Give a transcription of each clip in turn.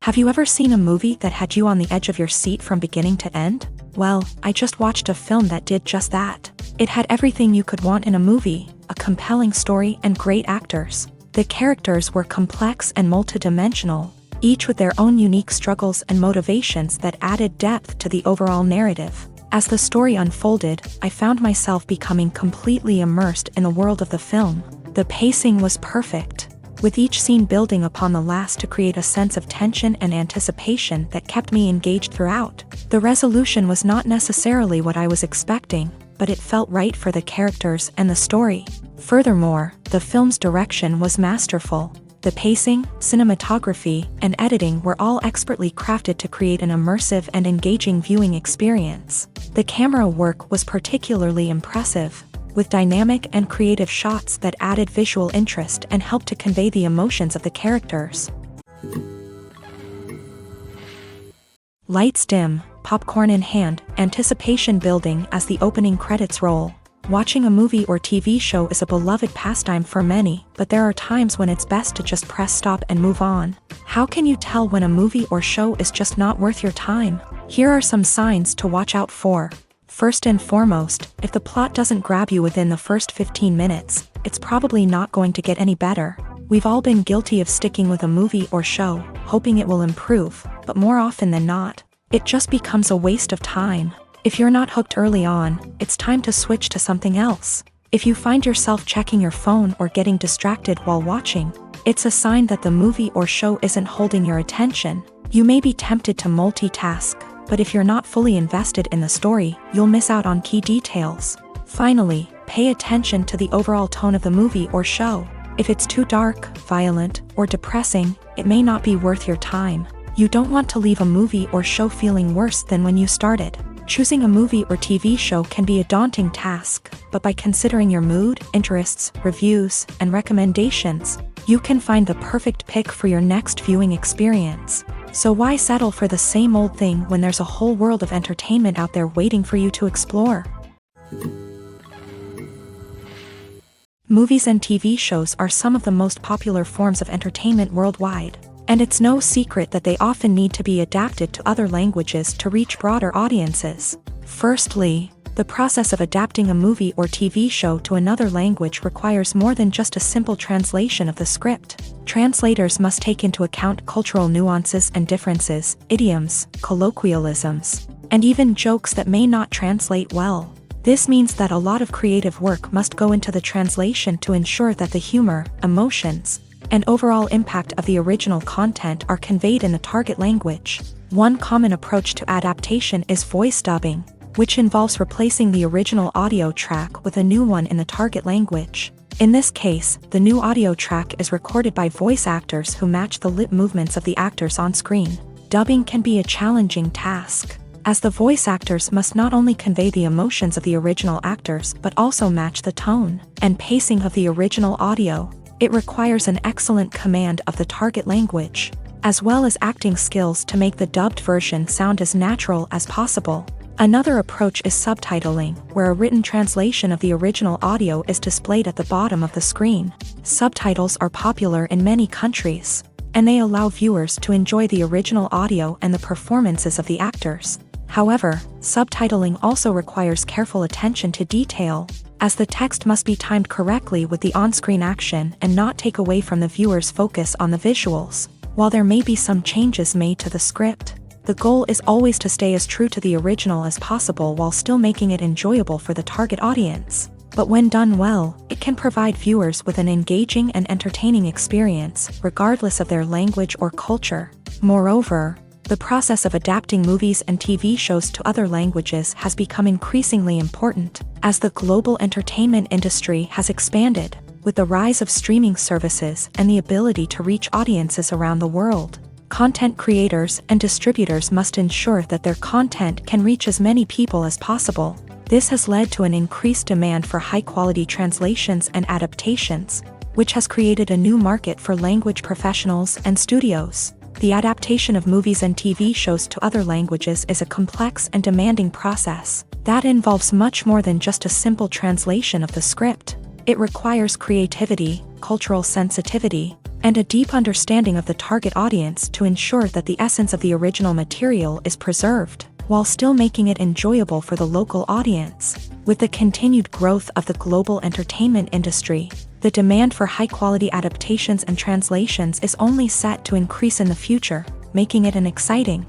Have you ever seen a movie that had you on the edge of your seat from beginning to end? Well, I just watched a film that did just that. It had everything you could want in a movie, a compelling story and great actors. The characters were complex and multidimensional, each with their own unique struggles and motivations that added depth to the overall narrative. As the story unfolded, I found myself becoming completely immersed in the world of the film. The pacing was perfect, with each scene building upon the last to create a sense of tension and anticipation that kept me engaged throughout. The resolution was not necessarily what I was expecting, but it felt right for the characters and the story. Furthermore, the film's direction was masterful. The pacing, cinematography, and editing were all expertly crafted to create an immersive and engaging viewing experience. The camera work was particularly impressive, with dynamic and creative shots that added visual interest and helped to convey the emotions of the characters. Lights dim, popcorn in hand, anticipation building as the opening credits roll. Watching a movie or TV show is a beloved pastime for many, but there are times when it's best to just press stop and move on. How can you tell when a movie or show is just not worth your time? Here are some signs to watch out for. First and foremost, if the plot doesn't grab you within the first 15 minutes, it's probably not going to get any better. We've all been guilty of sticking with a movie or show, hoping it will improve, but more often than not, it just becomes a waste of time. If you're not hooked early on, it's time to switch to something else. If you find yourself checking your phone or getting distracted while watching, it's a sign that the movie or show isn't holding your attention. You may be tempted to multitask, but if you're not fully invested in the story, you'll miss out on key details. Finally, pay attention to the overall tone of the movie or show. If it's too dark, violent, or depressing, it may not be worth your time. You don't want to leave a movie or show feeling worse than when you started. Choosing a movie or TV show can be a daunting task, but by considering your mood, interests, reviews, and recommendations, you can find the perfect pick for your next viewing experience. So why settle for the same old thing when there's a whole world of entertainment out there waiting for you to explore? Movies and TV shows are some of the most popular forms of entertainment worldwide, and it's no secret that they often need to be adapted to other languages to reach broader audiences. Firstly, the process of adapting a movie or TV show to another language requires more than just a simple translation of the script. Translators must take into account cultural nuances and differences, idioms, colloquialisms, and even jokes that may not translate well. This means that a lot of creative work must go into the translation to ensure that the humor, emotions, and overall impact of the original content are conveyed in the target language. One common approach to adaptation is voice dubbing, which involves replacing the original audio track with a new one in the target language. In this case, the new audio track is recorded by voice actors who match the lip movements of the actors on screen. Dubbing can be a challenging task, as the voice actors must not only convey the emotions of the original actors but also match the tone and pacing of the original audio. It requires an excellent command of the target language, as well as acting skills to make the dubbed version sound as natural as possible. Another approach is subtitling, where a written translation of the original audio is displayed at the bottom of the screen. Subtitles are popular in many countries, and they allow viewers to enjoy the original audio and the performances of the actors. However, subtitling also requires careful attention to detail, as the text must be timed correctly with the on-screen action and not take away from the viewer's focus on the visuals. While there may be some changes made to the script, the goal is always to stay as true to the original as possible while still making it enjoyable for the target audience. But when done well, it can provide viewers with an engaging and entertaining experience, regardless of their language or culture. Moreover, the process of adapting movies and TV shows to other languages has become increasingly important, as the global entertainment industry has expanded, with the rise of streaming services and the ability to reach audiences around the world. Content creators and distributors must ensure that their content can reach as many people as possible. This has led to an increased demand for high-quality translations and adaptations, which has created a new market for language professionals and studios. The adaptation of movies and TV shows to other languages is a complex and demanding process that involves much more than just a simple translation of the script. It requires creativity, cultural sensitivity, and a deep understanding of the target audience to ensure that the essence of the original material is preserved, while still making it enjoyable for the local audience. With the continued growth of the global entertainment industry, the demand for high-quality adaptations and translations is only set to increase in the future, making it an exciting.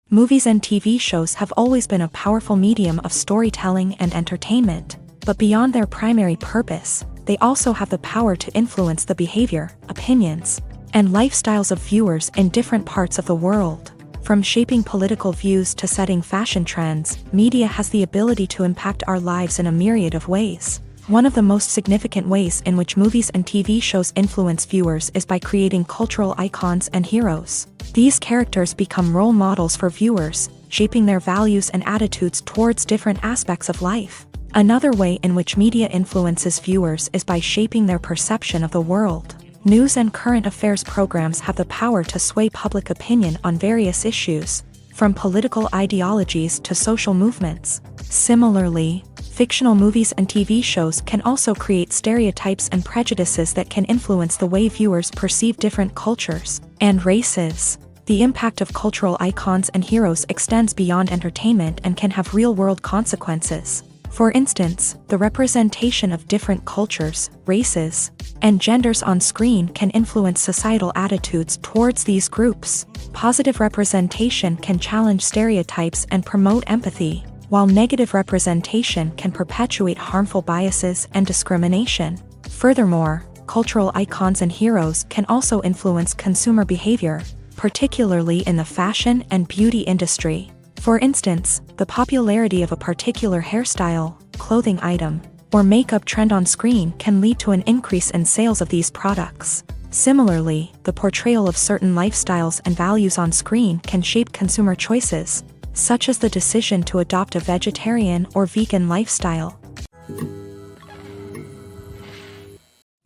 Movies and TV shows have always been a powerful medium of storytelling and entertainment, but beyond their primary purpose, they also have the power to influence the behavior, opinions, and lifestyles of viewers in different parts of the world. From shaping political views to setting fashion trends, media has the ability to impact our lives in a myriad of ways. One of the most significant ways in which movies and TV shows influence viewers is by creating cultural icons and heroes. These characters become role models for viewers, shaping their values and attitudes towards different aspects of life. Another way in which media influences viewers is by shaping their perception of the world. News and current affairs programs have the power to sway public opinion on various issues, from political ideologies to social movements. Similarly, fictional movies and TV shows can also create stereotypes and prejudices that can influence the way viewers perceive different cultures and races. The impact of cultural icons and heroes extends beyond entertainment and can have real-world consequences. For instance, the representation of different cultures, races, and genders on screen can influence societal attitudes towards these groups. Positive representation can challenge stereotypes and promote empathy, while negative representation can perpetuate harmful biases and discrimination. Furthermore, cultural icons and heroes can also influence consumer behavior, particularly in the fashion and beauty industry. For instance, the popularity of a particular hairstyle, clothing item, or makeup trend on screen can lead to an increase in sales of these products. Similarly, the portrayal of certain lifestyles and values on screen can shape consumer choices, such as the decision to adopt a vegetarian or vegan lifestyle.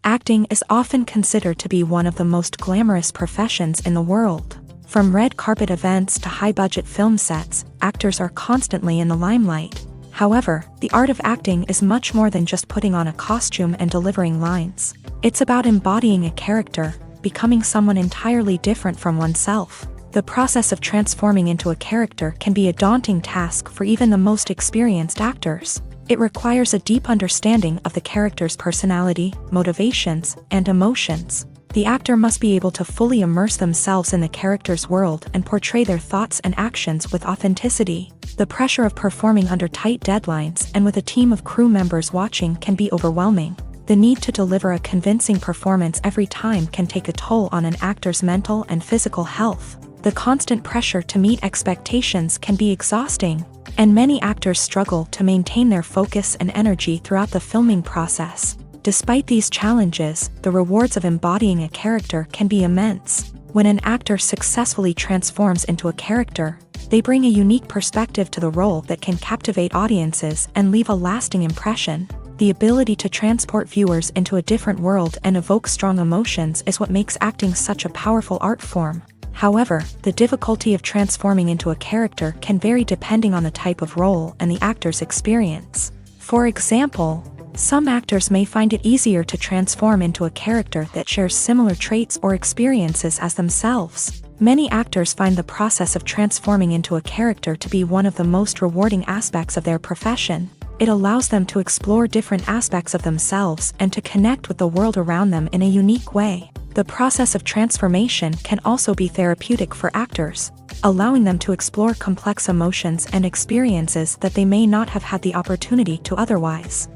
Acting is often considered to be one of the most glamorous professions in the world. From red carpet events to high-budget film sets, actors are constantly in the limelight. However, the art of acting is much more than just putting on a costume and delivering lines. It's about embodying a character, becoming someone entirely different from oneself. The process of transforming into a character can be a daunting task for even the most experienced actors. It requires a deep understanding of the character's personality, motivations, and emotions. The actor must be able to fully immerse themselves in the character's world and portray their thoughts and actions with authenticity. The pressure of performing under tight deadlines and with a team of crew members watching can be overwhelming. The need to deliver a convincing performance every time can take a toll on an actor's mental and physical health. The constant pressure to meet expectations can be exhausting, and many actors struggle to maintain their focus and energy throughout the filming process. Despite these challenges, the rewards of embodying a character can be immense. When an actor successfully transforms into a character, they bring a unique perspective to the role that can captivate audiences and leave a lasting impression. The ability to transport viewers into a different world and evoke strong emotions is what makes acting such a powerful art form. However, the difficulty of transforming into a character can vary depending on the type of role and the actor's experience. For example, some actors may find it easier to transform into a character that shares similar traits or experiences as themselves. Many actors find the process of transforming into a character to be one of the most rewarding aspects of their profession. It allows them to explore different aspects of themselves and to connect with the world around them in a unique way. The process of transformation can also be therapeutic for actors, allowing them to explore complex emotions and experiences that they may not have had the opportunity to otherwise.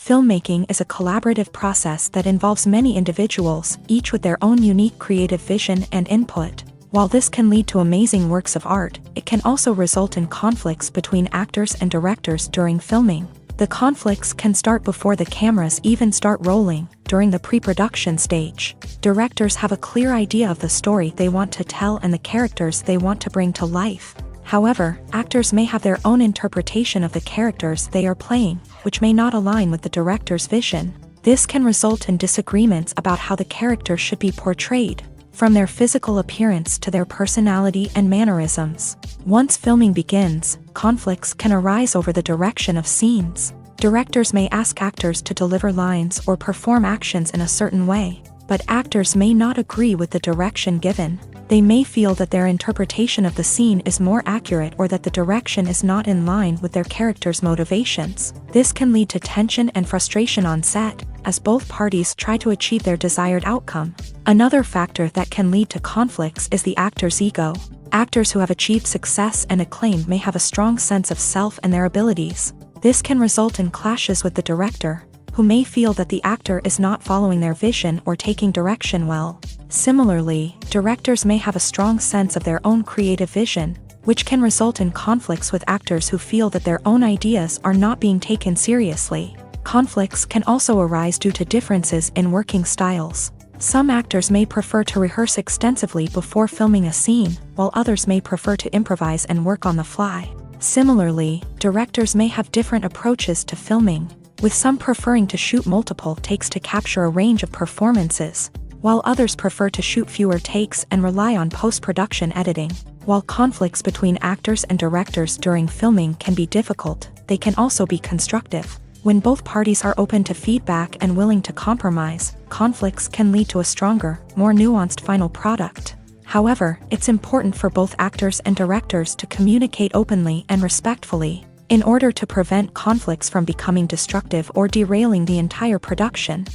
Filmmaking is a collaborative process that involves many individuals, each with their own unique creative vision and input. While this can lead to amazing works of art, it can also result in conflicts between actors and directors during filming. The conflicts can start before the cameras even start rolling, during the pre-production stage. Directors have a clear idea of the story they want to tell and the characters they want to bring to life. However, actors may have their own interpretation of the characters they are playing, which may not align with the director's vision. This can result in disagreements about how the character should be portrayed, from their physical appearance to their personality and mannerisms. Once filming begins, conflicts can arise over the direction of scenes. Directors may ask actors to deliver lines or perform actions in a certain way, but actors may not agree with the direction given. They may feel that their interpretation of the scene is more accurate or that the direction is not in line with their character's motivations. This can lead to tension and frustration on set, as both parties try to achieve their desired outcome. Another factor that can lead to conflicts is the actor's ego. Actors who have achieved success and acclaim may have a strong sense of self and their abilities. This can result in clashes with the director, who may feel that the actor is not following their vision or taking direction well. Similarly, directors may have a strong sense of their own creative vision, which can result in conflicts with actors who feel that their own ideas are not being taken seriously. Conflicts can also arise due to differences in working styles. Some actors may prefer to rehearse extensively before filming a scene, while others may prefer to improvise and work on the fly. Similarly, directors may have different approaches to filming, with some preferring to shoot multiple takes to capture a range of performances, while others prefer to shoot fewer takes and rely on post-production editing. While conflicts between actors and directors during filming can be difficult, they can also be constructive. When both parties are open to feedback and willing to compromise, conflicts can lead to a stronger, more nuanced final product. However, it's important for both actors and directors to communicate openly and respectfully, in order to prevent conflicts from becoming destructive or derailing the entire production.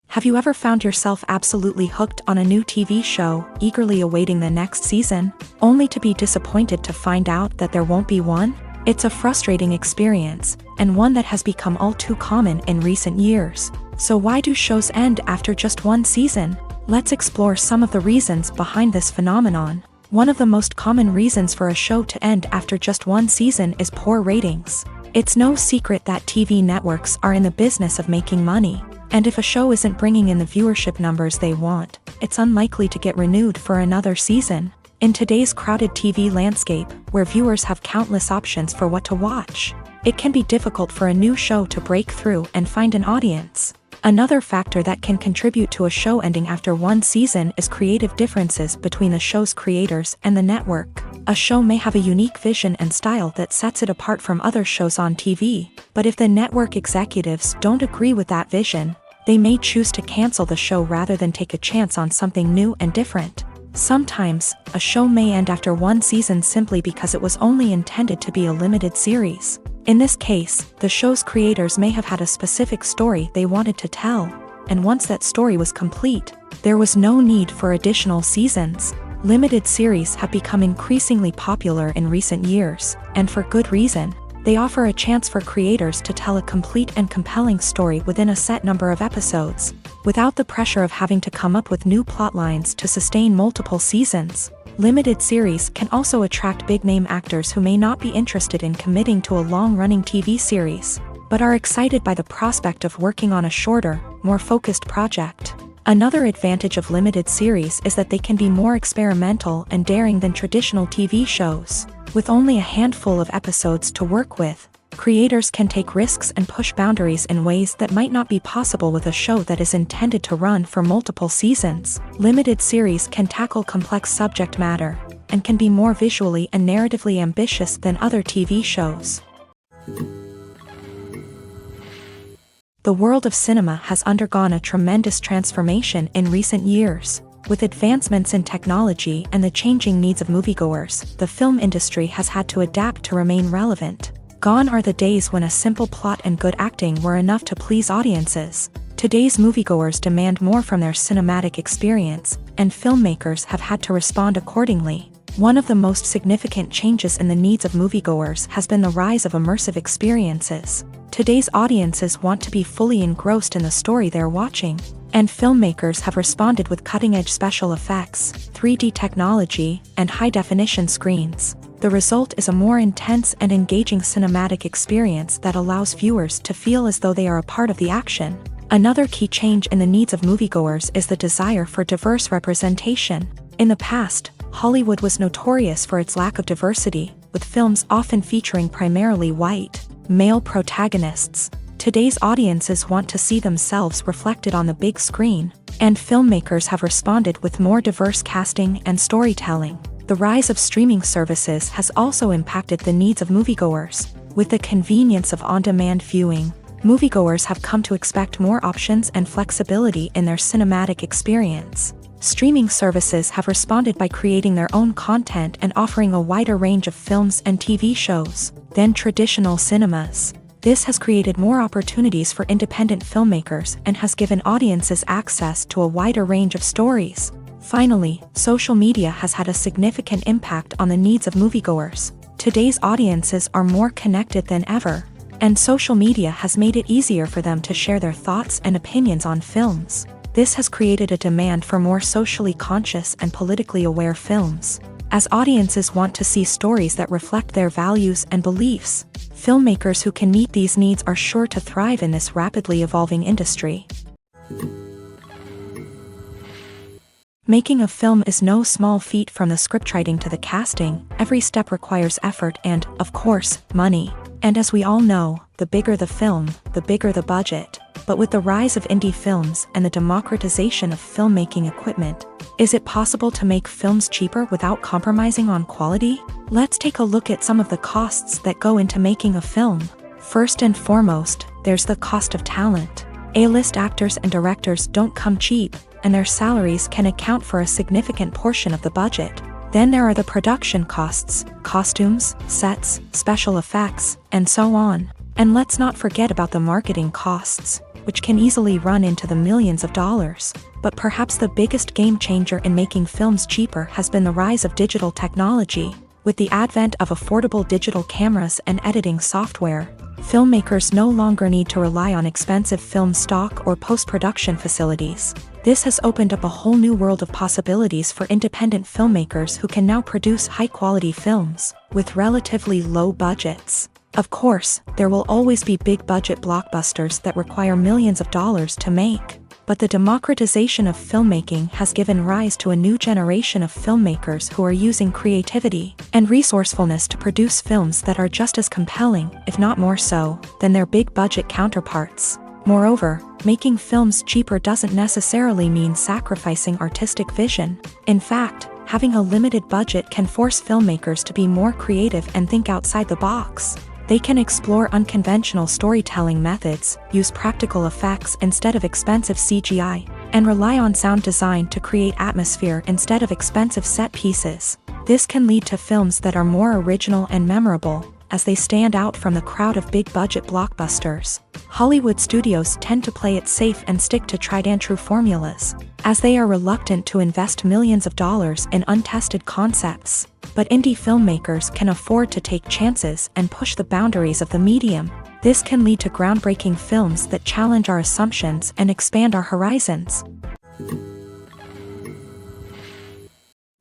Have you ever found yourself absolutely hooked on a new TV show, eagerly awaiting the next season, only to be disappointed to find out that there won't be one? It's a frustrating experience, and one that has become all too common in recent years. So why do shows end after just one season? Let's explore some of the reasons behind this phenomenon. One of the most common reasons for a show to end after just one season is poor ratings. It's no secret that TV networks are in the business of making money, and if a show isn't bringing in the viewership numbers they want, it's unlikely to get renewed for another season. In today's crowded TV landscape, where viewers have countless options for what to watch, it can be difficult for a new show to break through and find an audience. Another factor that can contribute to a show ending after one season is creative differences between the show's creators and the network. A show may have a unique vision and style that sets it apart from other shows on TV, but if the network executives don't agree with that vision, they may choose to cancel the show rather than take a chance on something new and different. Sometimes, a show may end after one season simply because it was only intended to be a limited series. In this case, the show's creators may have had a specific story they wanted to tell, and once that story was complete, there was no need for additional seasons. Limited series have become increasingly popular in recent years, and for good reason. They offer a chance for creators to tell a complete and compelling story within a set number of episodes, without the pressure of having to come up with new plot lines to sustain multiple seasons. Limited series can also attract big-name actors who may not be interested in committing to a long-running TV series, but are excited by the prospect of working on a shorter, more focused project. Another advantage of limited series is that they can be more experimental and daring than traditional TV shows. With only a handful of episodes to work with, creators can take risks and push boundaries in ways that might not be possible with a show that is intended to run for multiple seasons. Limited series can tackle complex subject matter, and can be more visually and narratively ambitious than other TV shows. The world of cinema has undergone a tremendous transformation in recent years. With advancements in technology and the changing needs of moviegoers, the film industry has had to adapt to remain relevant. Gone are the days when a simple plot and good acting were enough to please audiences. Today's moviegoers demand more from their cinematic experience, and filmmakers have had to respond accordingly. One of the most significant changes in the needs of moviegoers has been the rise of immersive experiences. Today's audiences want to be fully engrossed in the story they're watching, and filmmakers have responded with cutting-edge special effects, 3D technology, and high-definition screens. The result is a more intense and engaging cinematic experience that allows viewers to feel as though they are a part of the action. Another key change in the needs of moviegoers is the desire for diverse representation. In the past, Hollywood was notorious for its lack of diversity, with films often featuring primarily white, male protagonists. Today's audiences want to see themselves reflected on the big screen, and filmmakers have responded with more diverse casting and storytelling. The rise of streaming services has also impacted the needs of moviegoers. With the convenience of on-demand viewing, moviegoers have come to expect more options and flexibility in their cinematic experience. Streaming services have responded by creating their own content and offering a wider range of films and TV shows than traditional cinemas. This has created more opportunities for independent filmmakers and has given audiences access to a wider range of stories. Finally, social media has had a significant impact on the needs of moviegoers. Today's audiences are more connected than ever, and social media has made it easier for them to share their thoughts and opinions on films. This has created a demand for more socially conscious and politically aware films. As audiences want to see stories that reflect their values and beliefs, filmmakers who can meet these needs are sure to thrive in this rapidly evolving industry. Making a film is no small feat. From the scriptwriting to the casting, every step requires effort and, of course, money. And as we all know, the bigger the film, the bigger the budget. But with the rise of indie films and the democratization of filmmaking equipment, is it possible to make films cheaper without compromising on quality? Let's take a look at some of the costs that go into making a film. First and foremost, there's the cost of talent. A-list actors and directors don't come cheap, and their salaries can account for a significant portion of the budget. Then there are the production costs, costumes, sets, special effects, and so on. And let's not forget about the marketing costs, which can easily run into the millions of dollars. But perhaps the biggest game changer in making films cheaper has been the rise of digital technology. With the advent of affordable digital cameras and editing software, filmmakers no longer need to rely on expensive film stock or post-production facilities. This has opened up a whole new world of possibilities for independent filmmakers who can now produce high-quality films with relatively low budgets. Of course, there will always be big-budget blockbusters that require millions of dollars to make. But the democratization of filmmaking has given rise to a new generation of filmmakers who are using creativity and resourcefulness to produce films that are just as compelling, if not more so, than their big-budget counterparts. Moreover, making films cheaper doesn't necessarily mean sacrificing artistic vision. In fact, having a limited budget can force filmmakers to be more creative and think outside the box. They can explore unconventional storytelling methods, use practical effects instead of expensive CGI, and rely on sound design to create atmosphere instead of expensive set pieces. This can lead to films that are more original and memorable, as they stand out from the crowd of big-budget blockbusters. Hollywood studios tend to play it safe and stick to tried-and-true formulas, as they are reluctant to invest millions of dollars in untested concepts. But indie filmmakers can afford to take chances and push the boundaries of the medium. This can lead to groundbreaking films that challenge our assumptions and expand our horizons.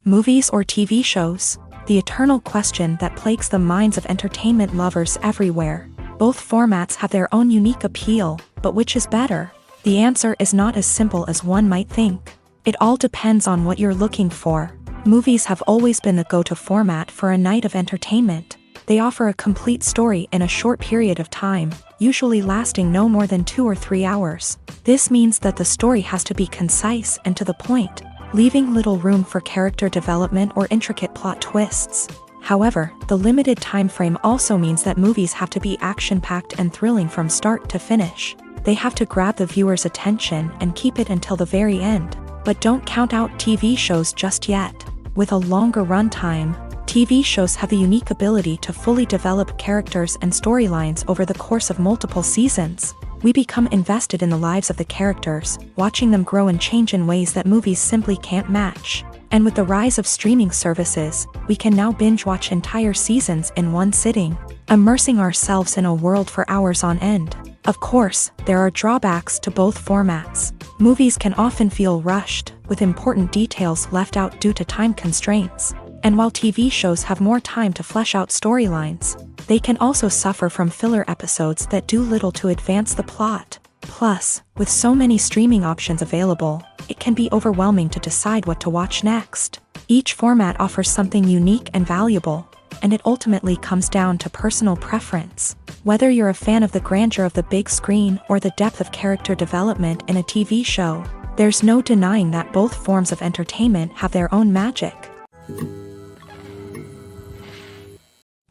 Movies or TV shows? The eternal question that plagues the minds of entertainment lovers everywhere. Both formats have their own unique appeal, but which is better? The answer is not as simple as one might think. It all depends on what you're looking for. Movies have always been the go-to format for a night of entertainment. They offer a complete story in a short period of time, usually lasting no more than 2 or 3 hours. This means that the story has to be concise and to the point, leaving little room for character development or intricate plot twists. However, the limited time frame also means that movies have to be action-packed and thrilling from start to finish. They have to grab the viewer's attention and keep it until the very end. But don't count out TV shows just yet. With a longer runtime, TV shows have the unique ability to fully develop characters and storylines over the course of multiple seasons. We become invested in the lives of the characters, watching them grow and change in ways that movies simply can't match. And with the rise of streaming services, we can now binge-watch entire seasons in one sitting, immersing ourselves in a world for hours on end. Of course, there are drawbacks to both formats. Movies can often feel rushed, with important details left out due to time constraints. And while TV shows have more time to flesh out storylines, they can also suffer from filler episodes that do little to advance the plot. Plus, with so many streaming options available, it can be overwhelming to decide what to watch next. Each format offers something unique and valuable, and it ultimately comes down to personal preference. Whether you're a fan of the grandeur of the big screen or the depth of character development in a TV show, there's no denying that both forms of entertainment have their own magic.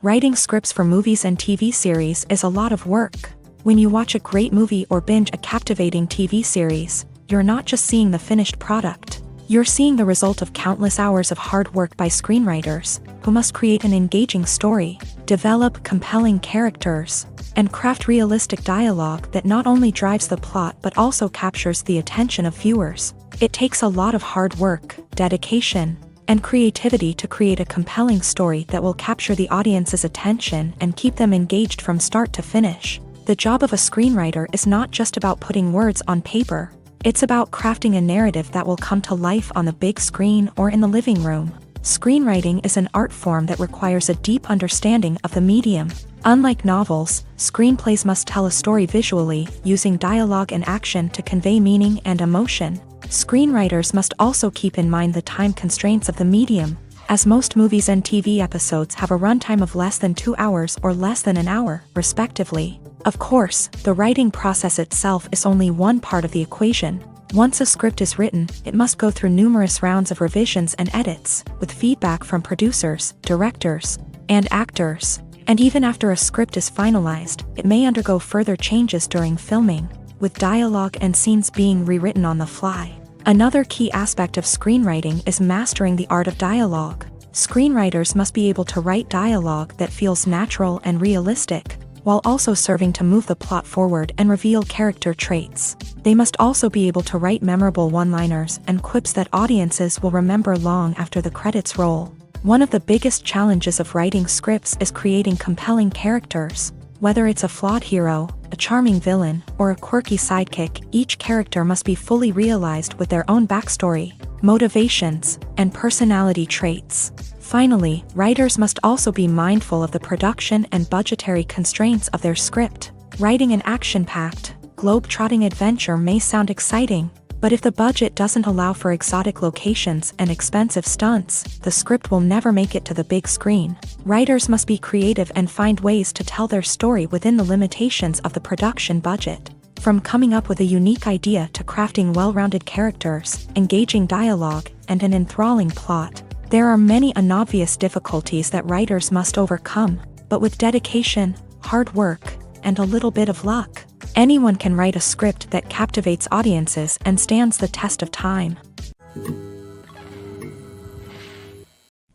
Writing scripts for movies and TV series is a lot of work. When you watch a great movie or binge a captivating TV series, you're not just seeing the finished product. You're seeing the result of countless hours of hard work by screenwriters, who must create an engaging story, develop compelling characters, and craft realistic dialogue that not only drives the plot but also captures the attention of viewers. It takes a lot of hard work, dedication, and creativity to create a compelling story that will capture the audience's attention and keep them engaged from start to finish. The job of a screenwriter is not just about putting words on paper. It's about crafting a narrative that will come to life on the big screen or in the living room. Screenwriting is an art form that requires a deep understanding of the medium. Unlike novels, screenplays must tell a story visually, using dialogue and action to convey meaning and emotion. Screenwriters must also keep in mind the time constraints of the medium, as most movies and TV episodes have a runtime of less than 2 hours or less than an hour, respectively. Of course, the writing process itself is only one part of the equation. Once a script is written, it must go through numerous rounds of revisions and edits, with feedback from producers, directors, and actors. And even after a script is finalized, it may undergo further changes during filming, with dialogue and scenes being rewritten on the fly. Another key aspect of screenwriting is mastering the art of dialogue. Screenwriters must be able to write dialogue that feels natural and realistic, while also serving to move the plot forward and reveal character traits. They must also be able to write memorable one-liners and quips that audiences will remember long after the credits roll. One of the biggest challenges of writing scripts is creating compelling characters. Whether it's a flawed hero, a charming villain, or a quirky sidekick, each character must be fully realized with their own backstory, motivations, and personality traits. Finally, writers must also be mindful of the production and budgetary constraints of their script. Writing an action-packed, globe-trotting adventure may sound exciting, but if the budget doesn't allow for exotic locations and expensive stunts, the script will never make it to the big screen. Writers must be creative and find ways to tell their story within the limitations of the production budget. From coming up with a unique idea to crafting well-rounded characters, engaging dialogue, and an enthralling plot, there are many unobvious difficulties that writers must overcome, but with dedication, hard work, and a little bit of luck, anyone can write a script that captivates audiences and stands the test of time.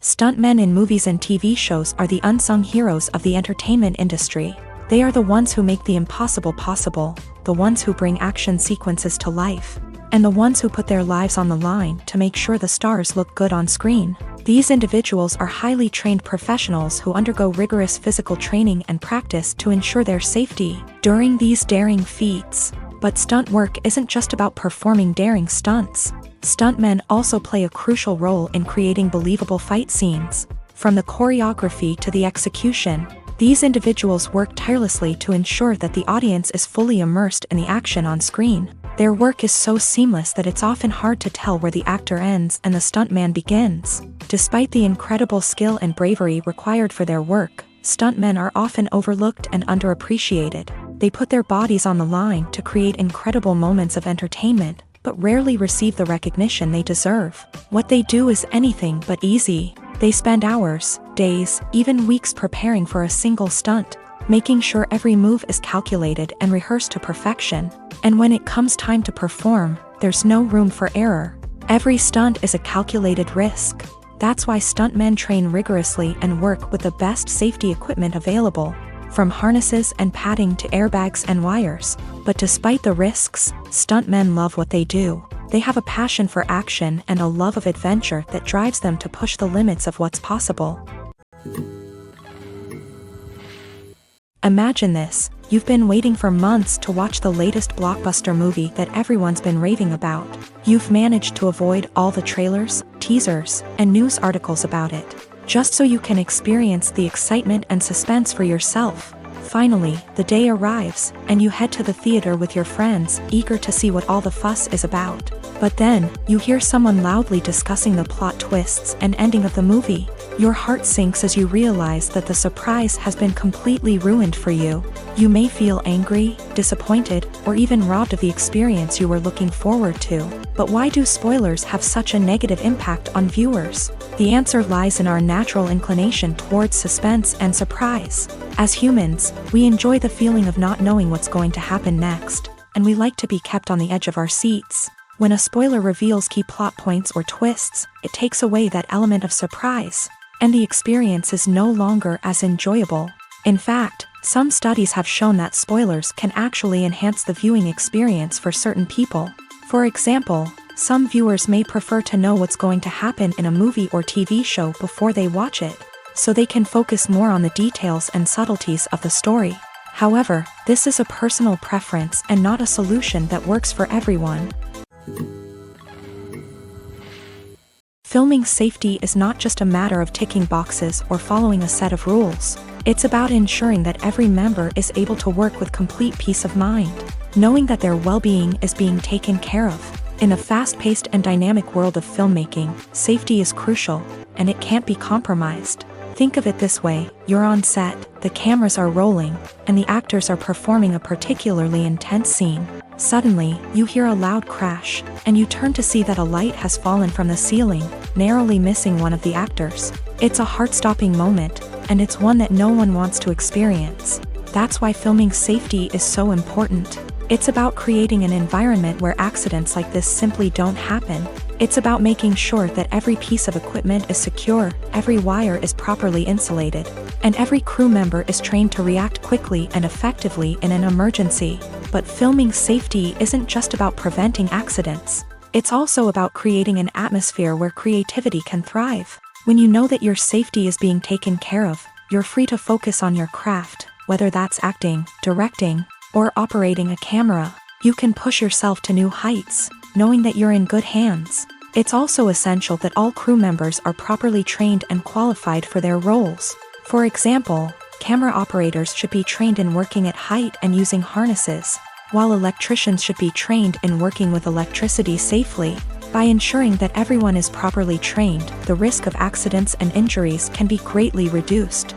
Stuntmen in movies and TV shows are the unsung heroes of the entertainment industry. They are the ones who make the impossible possible, the ones who bring action sequences to life, and the ones who put their lives on the line to make sure the stars look good on screen. These individuals are highly trained professionals who undergo rigorous physical training and practice to ensure their safety during these daring feats. But stunt work isn't just about performing daring stunts. Stuntmen also play a crucial role in creating believable fight scenes. From the choreography to the execution, these individuals work tirelessly to ensure that the audience is fully immersed in the action on screen. Their work is so seamless that it's often hard to tell where the actor ends and the stuntman begins. Despite the incredible skill and bravery required for their work, stuntmen are often overlooked and underappreciated. They put their bodies on the line to create incredible moments of entertainment, but rarely receive the recognition they deserve. What they do is anything but easy. They spend hours, days, even weeks preparing for a single stunt, making sure every move is calculated and rehearsed to perfection. And when it comes time to perform, there's no room for error. Every stunt is a calculated risk. That's why stuntmen train rigorously and work with the best safety equipment available, from harnesses and padding to airbags and wires. But despite the risks, stuntmen love what they do. They have a passion for action and a love of adventure that drives them to push the limits of what's possible. Imagine this. You've been waiting for months to watch the latest blockbuster movie that everyone's been raving about. You've managed to avoid all the trailers, teasers, and news articles about it, just so you can experience the excitement and suspense for yourself. Finally, the day arrives, and you head to the theater with your friends, eager to see what all the fuss is about. But then, you hear someone loudly discussing the plot twists and ending of the movie. Your heart sinks as you realize that the surprise has been completely ruined for you. You may feel angry, disappointed, or even robbed of the experience you were looking forward to. But why do spoilers have such a negative impact on viewers? The answer lies in our natural inclination towards suspense and surprise. As humans, we enjoy the feeling of not knowing what's going to happen next, and we like to be kept on the edge of our seats. When a spoiler reveals key plot points or twists, it takes away that element of surprise, and the experience is no longer as enjoyable. In fact, some studies have shown that spoilers can actually enhance the viewing experience for certain people. For example, some viewers may prefer to know what's going to happen in a movie or TV show before they watch it, so they can focus more on the details and subtleties of the story. However, this is a personal preference and not a solution that works for everyone. Filming safety is not just a matter of ticking boxes or following a set of rules. It's about ensuring that every member is able to work with complete peace of mind, knowing that their well-being is being taken care of. In a fast-paced and dynamic world of filmmaking, safety is crucial, and it can't be compromised. Think of it this way: you're on set, the cameras are rolling, and the actors are performing a particularly intense scene. Suddenly, you hear a loud crash, and you turn to see that a light has fallen from the ceiling, narrowly missing one of the actors. It's a heart-stopping moment, and it's one that no one wants to experience. That's why filming safety is so important. It's about creating an environment where accidents like this simply don't happen. It's about making sure that every piece of equipment is secure, every wire is properly insulated, and every crew member is trained to react quickly and effectively in an emergency. But filming safety isn't just about preventing accidents. It's also about creating an atmosphere where creativity can thrive. When you know that your safety is being taken care of, you're free to focus on your craft, whether that's acting, directing, or operating a camera. You can push yourself to new heights, knowing that you're in good hands. It's also essential that all crew members are properly trained and qualified for their roles. For example, camera operators should be trained in working at height and using harnesses, while electricians should be trained in working with electricity safely. By ensuring that everyone is properly trained, the risk of accidents and injuries can be greatly reduced.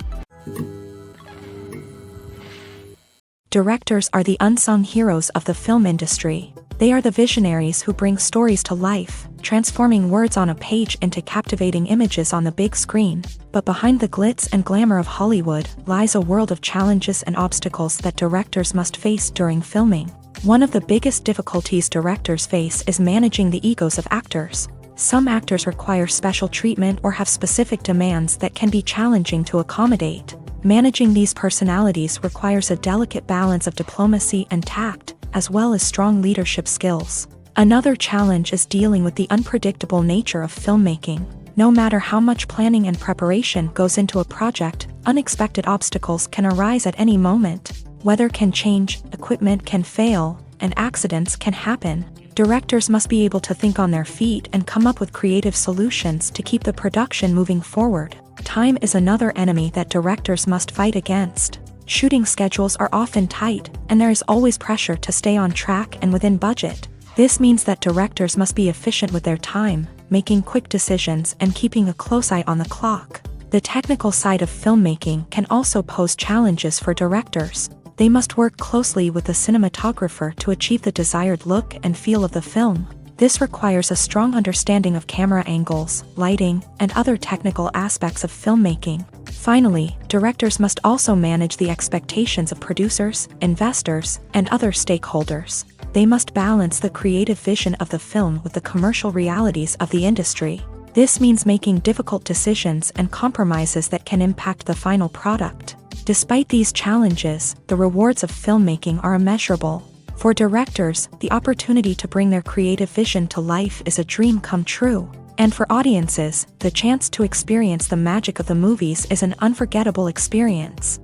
Directors are the unsung heroes of the film industry. They are the visionaries who bring stories to life, transforming words on a page into captivating images on the big screen. But behind the glitz and glamour of Hollywood lies a world of challenges and obstacles that directors must face during filming. One of the biggest difficulties directors face is managing the egos of actors. Some actors require special treatment or have specific demands that can be challenging to accommodate. Managing these personalities requires a delicate balance of diplomacy and tact, as well as strong leadership skills. Another challenge is dealing with the unpredictable nature of filmmaking. No matter how much planning and preparation goes into a project, unexpected obstacles can arise at any moment. Weather can change, equipment can fail, and accidents can happen. Directors must be able to think on their feet and come up with creative solutions to keep the production moving forward. Time is another enemy that directors must fight against. Shooting schedules are often tight, and there is always pressure to stay on track and within budget. This means that directors must be efficient with their time, making quick decisions and keeping a close eye on the clock. The technical side of filmmaking can also pose challenges for directors. They must work closely with the cinematographer to achieve the desired look and feel of the film. This requires a strong understanding of camera angles, lighting, and other technical aspects of filmmaking. Finally, directors must also manage the expectations of producers, investors, and other stakeholders. They must balance the creative vision of the film with the commercial realities of the industry. This means making difficult decisions and compromises that can impact the final product. Despite these challenges, the rewards of filmmaking are immeasurable. For directors, the opportunity to bring their creative vision to life is a dream come true. And for audiences, the chance to experience the magic of the movies is an unforgettable experience.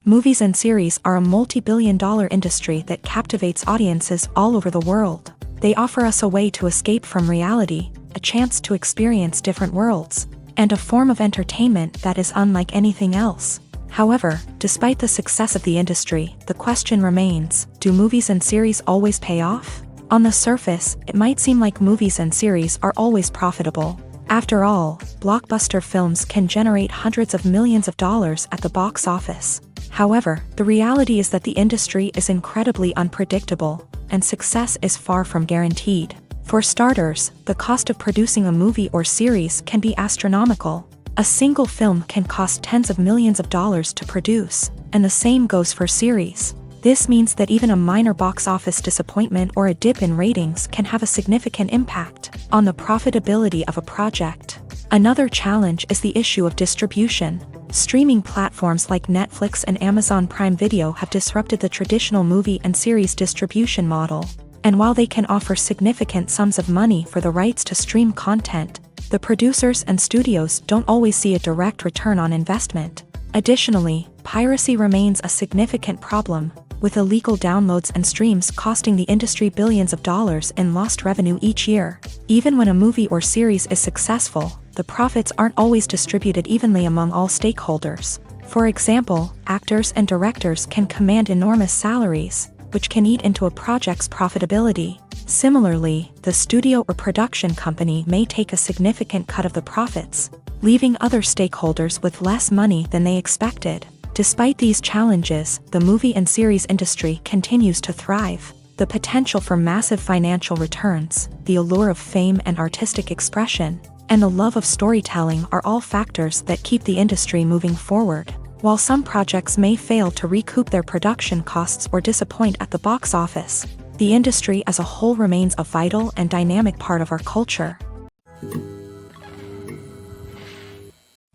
Movies and series are a multi-billion-dollar industry that captivates audiences all over the world. They offer us a way to escape from reality, a chance to experience different worlds, and a form of entertainment that is unlike anything else. However, despite the success of the industry, the question remains, do movies and series always pay off? On the surface, it might seem like movies and series are always profitable. After all, blockbuster films can generate hundreds of millions of dollars at the box office. However, the reality is that the industry is incredibly unpredictable, and success is far from guaranteed. For starters, the cost of producing a movie or series can be astronomical. A single film can cost tens of millions of dollars to produce, and the same goes for series. This means that even a minor box office disappointment or a dip in ratings can have a significant impact on the profitability of a project. Another challenge is the issue of distribution. Streaming platforms like Netflix and Amazon Prime Video have disrupted the traditional movie and series distribution model. And while they can offer significant sums of money for the rights to stream content, the producers and studios don't always see a direct return on investment. Additionally, piracy remains a significant problem, with illegal downloads and streams costing the industry billions of dollars in lost revenue each year. Even when a movie or series is successful, the profits aren't always distributed evenly among all stakeholders. For example, actors and directors can command enormous salaries, which can eat into a project's profitability. Similarly, the studio or production company may take a significant cut of the profits, leaving other stakeholders with less money than they expected. Despite these challenges, the movie and series industry continues to thrive. The potential for massive financial returns, the allure of fame and artistic expression, and the love of storytelling are all factors that keep the industry moving forward. While some projects may fail to recoup their production costs or disappoint at the box office, the industry as a whole remains a vital and dynamic part of our culture.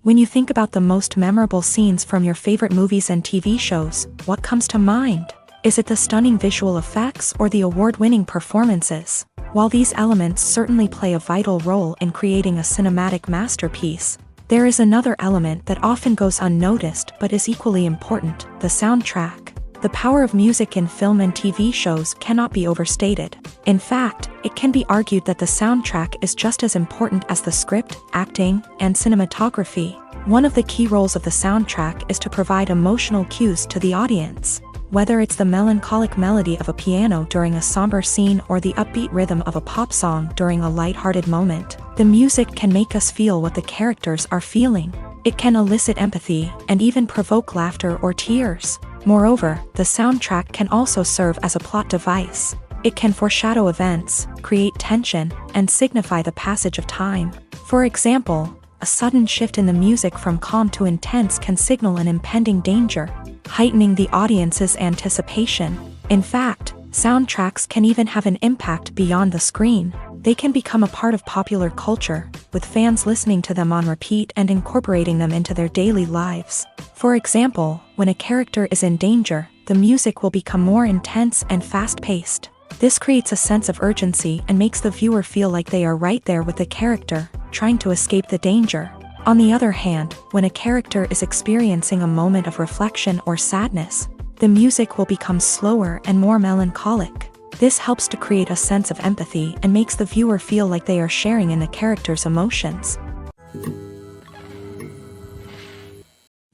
When you think about the most memorable scenes from your favorite movies and TV shows, what comes to mind? Is it the stunning visual effects or the award-winning performances? While these elements certainly play a vital role in creating a cinematic masterpiece, there is another element that often goes unnoticed but is equally important: the soundtrack. The power of music in film and TV shows cannot be overstated. In fact, it can be argued that the soundtrack is just as important as the script, acting, and cinematography. One of the key roles of the soundtrack is to provide emotional cues to the audience. Whether it's the melancholic melody of a piano during a somber scene or the upbeat rhythm of a pop song during a lighthearted moment, the music can make us feel what the characters are feeling. It can elicit empathy and even provoke laughter or tears. Moreover, the soundtrack can also serve as a plot device. It can foreshadow events, create tension, and signify the passage of time. For example, a sudden shift in the music from calm to intense can signal an impending danger, heightening the audience's anticipation. In fact, soundtracks can even have an impact beyond the screen. They can become a part of popular culture, with fans listening to them on repeat and incorporating them into their daily lives. For example, when a character is in danger, the music will become more intense and fast-paced. This creates a sense of urgency and makes the viewer feel like they are right there with the character, trying to escape the danger. On the other hand, when a character is experiencing a moment of reflection or sadness, the music will become slower and more melancholic. This helps to create a sense of empathy and makes the viewer feel like they are sharing in the character's emotions.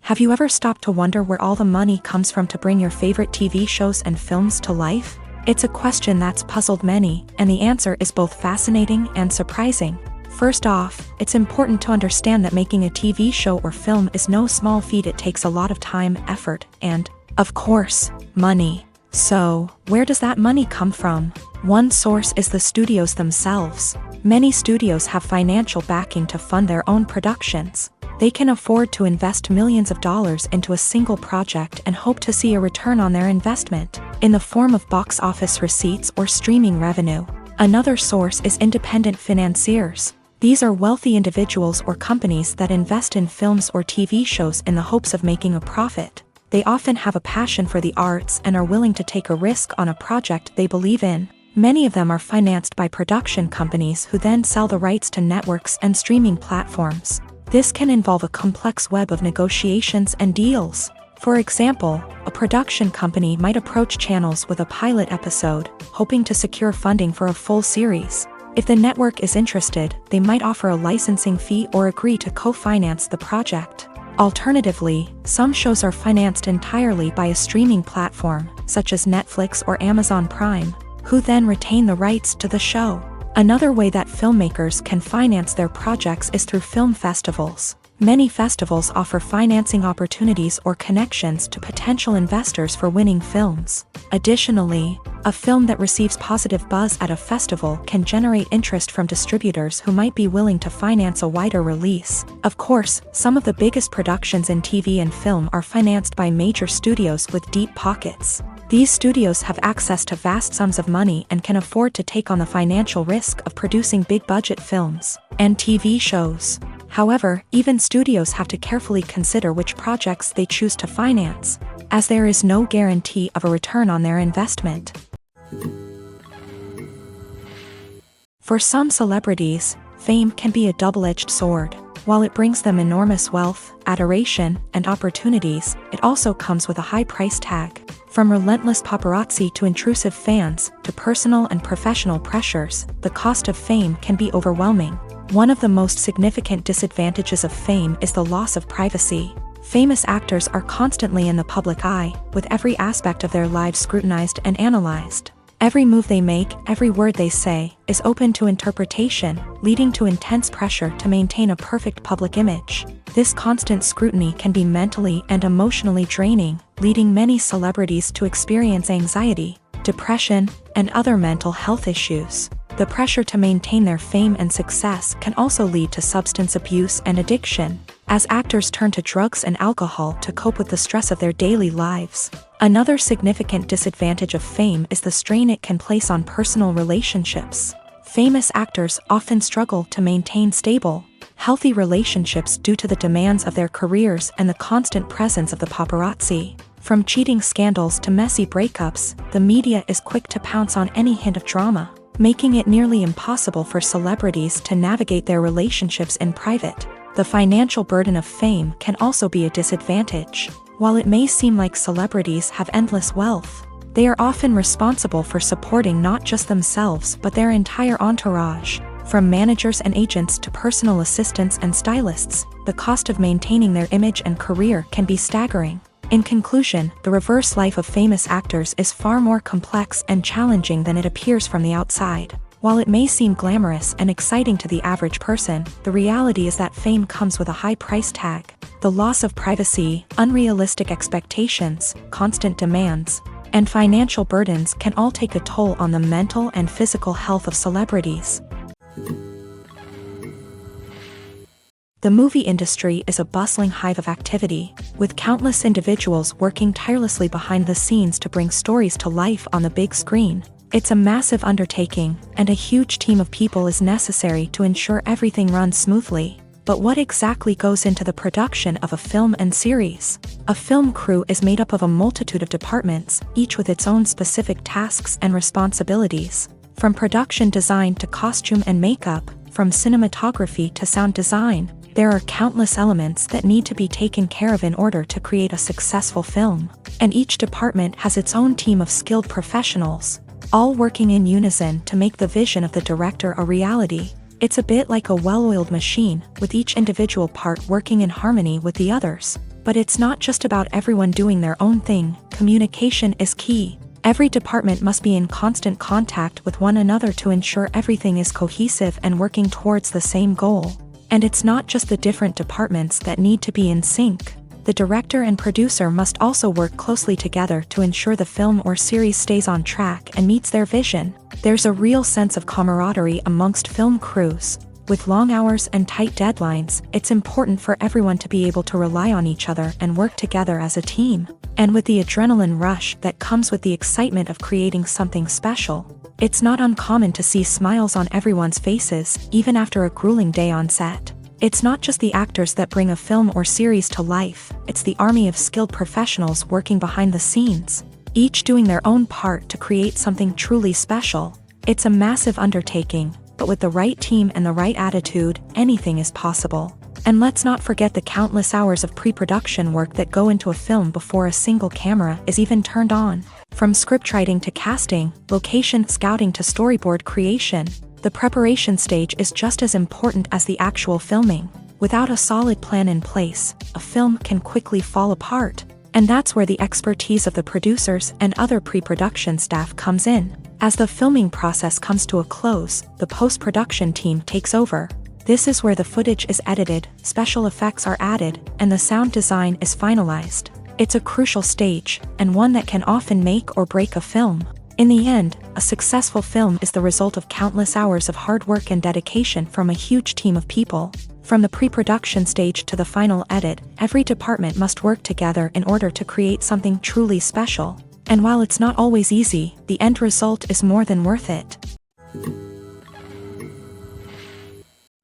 Have you ever stopped to wonder where all the money comes from to bring your favorite TV shows and films to life? It's a question that's puzzled many, and the answer is both fascinating and surprising. First off, it's important to understand that making a TV show or film is no small feat. It takes a lot of time, effort, and, of course, money. So, where does that money come from? One source is the studios themselves. Many studios have financial backing to fund their own productions. They can afford to invest millions of dollars into a single project and hope to see a return on their investment, in the form of box office receipts or streaming revenue. Another source is independent financiers. These are wealthy individuals or companies that invest in films or TV shows in the hopes of making a profit. They often have a passion for the arts and are willing to take a risk on a project they believe in. Many of them are financed by production companies who then sell the rights to networks and streaming platforms. This can involve a complex web of negotiations and deals. For example, a production company might approach channels with a pilot episode, hoping to secure funding for a full series. If the network is interested, they might offer a licensing fee or agree to co-finance the project. Alternatively, some shows are financed entirely by a streaming platform, such as Netflix or Amazon Prime, who then retain the rights to the show. Another way that filmmakers can finance their projects is through film festivals. Many festivals offer financing opportunities or connections to potential investors for winning films. Additionally, a film that receives positive buzz at a festival can generate interest from distributors who might be willing to finance a wider release. Of course, some of the biggest productions in TV and film are financed by major studios with deep pockets. These studios have access to vast sums of money and can afford to take on the financial risk of producing big-budget films and TV shows. However, even studios have to carefully consider which projects they choose to finance, as there is no guarantee of a return on their investment. For some celebrities, fame can be a double-edged sword. While it brings them enormous wealth, adoration, and opportunities, it also comes with a high price tag. From relentless paparazzi to intrusive fans, to personal and professional pressures, the cost of fame can be overwhelming. One of the most significant disadvantages of fame is the loss of privacy. Famous actors are constantly in the public eye, with every aspect of their lives scrutinized and analyzed. Every move they make, every word they say, is open to interpretation, leading to intense pressure to maintain a perfect public image. This constant scrutiny can be mentally and emotionally draining, leading many celebrities to experience anxiety, depression, and other mental health issues. The pressure to maintain their fame and success can also lead to substance abuse and addiction, as actors turn to drugs and alcohol to cope with the stress of their daily lives. Another significant disadvantage of fame is the strain it can place on personal relationships. Famous actors often struggle to maintain stable, healthy relationships due to the demands of their careers and the constant presence of the paparazzi. From cheating scandals to messy breakups, the media is quick to pounce on any hint of drama, making it nearly impossible for celebrities to navigate their relationships in private. The financial burden of fame can also be a disadvantage. While it may seem like celebrities have endless wealth, they are often responsible for supporting not just themselves but their entire entourage. From managers and agents to personal assistants and stylists, the cost of maintaining their image and career can be staggering. In conclusion, the reverse life of famous actors is far more complex and challenging than it appears from the outside. While it may seem glamorous and exciting to the average person, the reality is that fame comes with a high price tag. The loss of privacy, unrealistic expectations, constant demands, and financial burdens can all take a toll on the mental and physical health of celebrities. The movie industry is a bustling hive of activity, with countless individuals working tirelessly behind the scenes to bring stories to life on the big screen. It's a massive undertaking, and a huge team of people is necessary to ensure everything runs smoothly. But what exactly goes into the production of a film and series? A film crew is made up of a multitude of departments, each with its own specific tasks and responsibilities. From production design to costume and makeup, from cinematography to sound design, there are countless elements that need to be taken care of in order to create a successful film. And each department has its own team of skilled professionals, all working in unison to make the vision of the director a reality. It's a bit like a well-oiled machine, with each individual part working in harmony with the others. But it's not just about everyone doing their own thing. Communication is key. Every department must be in constant contact with one another to ensure everything is cohesive and working towards the same goal. And it's not just the different departments that need to be in sync. The director and producer must also work closely together to ensure the film or series stays on track and meets their vision. There's a real sense of camaraderie amongst film crews. With long hours and tight deadlines, it's important for everyone to be able to rely on each other and work together as a team. And with the adrenaline rush that comes with the excitement of creating something special, it's not uncommon to see smiles on everyone's faces, even after a grueling day on set. It's not just the actors that bring a film or series to life, it's the army of skilled professionals working behind the scenes, each doing their own part to create something truly special. It's a massive undertaking, but with the right team and the right attitude, anything is possible. And let's not forget the countless hours of pre-production work that go into a film before a single camera is even turned on. From scriptwriting to casting, location scouting to storyboard creation, the preparation stage is just as important as the actual filming. Without a solid plan in place, a film can quickly fall apart. And that's where the expertise of the producers and other pre-production staff comes in. As the filming process comes to a close, the post-production team takes over. This is where the footage is edited, special effects are added, and the sound design is finalized. It's a crucial stage, and one that can often make or break a film. In the end, a successful film is the result of countless hours of hard work and dedication from a huge team of people. From the pre-production stage to the final edit, every department must work together in order to create something truly special. And while it's not always easy, the end result is more than worth it.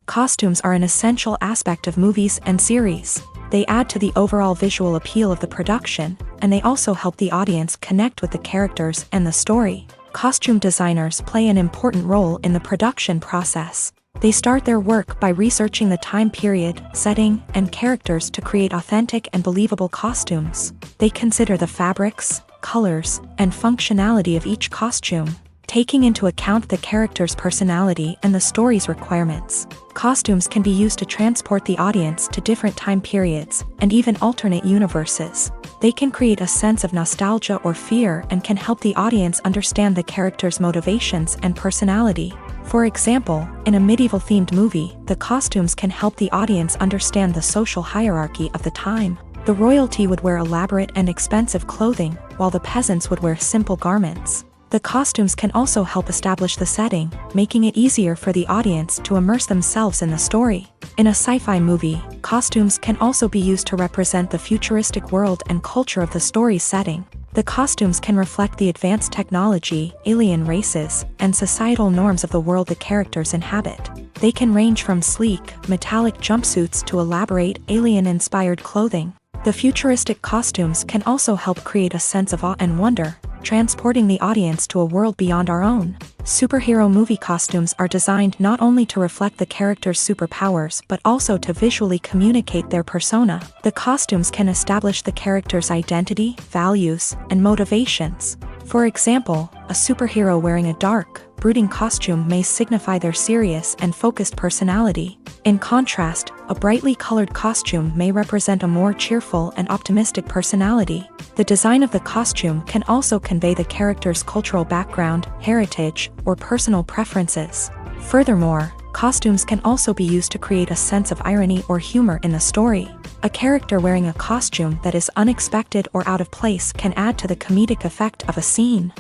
Costumes are an essential aspect of movies and series. They add to the overall visual appeal of the production, and they also help the audience connect with the characters and the story. Costume designers play an important role in the production process. They start their work by researching the time period, setting, and characters to create authentic and believable costumes. They consider the fabrics, colors, and functionality of each costume, taking into account the character's personality and the story's requirements. Costumes can be used to transport the audience to different time periods, and even alternate universes. They can create a sense of nostalgia or fear and can help the audience understand the character's motivations and personality. For example, in a medieval-themed movie, the costumes can help the audience understand the social hierarchy of the time. The royalty would wear elaborate and expensive clothing, while the peasants would wear simple garments. The costumes can also help establish the setting, making it easier for the audience to immerse themselves in the story. In a sci-fi movie, costumes can also be used to represent the futuristic world and culture of the story's setting. The costumes can reflect the advanced technology, alien races, and societal norms of the world the characters inhabit. They can range from sleek, metallic jumpsuits to elaborate, alien-inspired clothing. The futuristic costumes can also help create a sense of awe and wonder, transporting the audience to a world beyond our own. Superhero movie costumes are designed not only to reflect the character's superpowers but also to visually communicate their persona. The costumes can establish the character's identity, values, and motivations. For example, a superhero wearing a dark, brooding costume may signify their serious and focused personality. In contrast, a brightly colored costume may represent a more cheerful and optimistic personality. The design of the costume can also convey the character's cultural background, heritage, or personal preferences. Furthermore, costumes can also be used to create a sense of irony or humor in the story. A character wearing a costume that is unexpected or out of place can add to the comedic effect of a scene.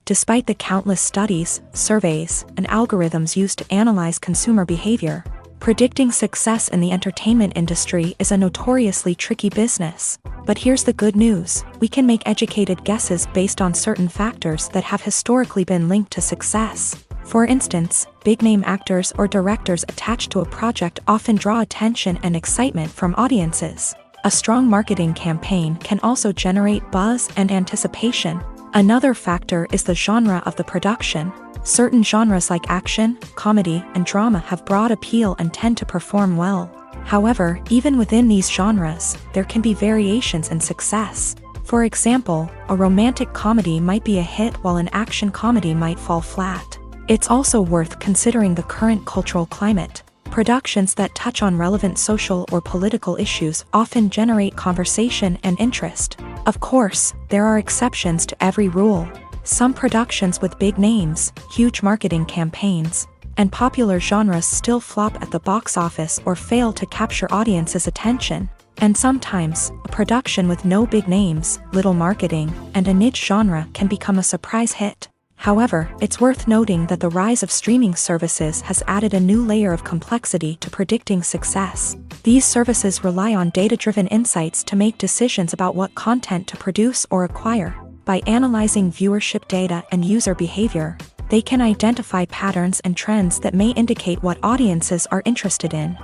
Despite the countless studies, surveys, and algorithms used to analyze consumer behavior, predicting success in the entertainment industry is a notoriously tricky business. But here's the good news: we can make educated guesses based on certain factors that have historically been linked to success. For instance, big-name actors or directors attached to a project often draw attention and excitement from audiences. A strong marketing campaign can also generate buzz and anticipation. Another factor is the genre of the production. Certain genres like action, comedy, and drama have broad appeal and tend to perform well. However, even within these genres, there can be variations in success. For example, a romantic comedy might be a hit while an action comedy might fall flat. It's also worth considering the current cultural climate. Productions that touch on relevant social or political issues often generate conversation and interest. Of course, there are exceptions to every rule. Some productions with big names, huge marketing campaigns, and popular genres still flop at the box office or fail to capture audiences' attention. And sometimes, a production with no big names, little marketing, and a niche genre can become a surprise hit. However, it's worth noting that the rise of streaming services has added a new layer of complexity to predicting success. These services rely on data-driven insights to make decisions about what content to produce or acquire. By analyzing viewership data and user behavior, they can identify patterns and trends that may indicate what audiences are interested in.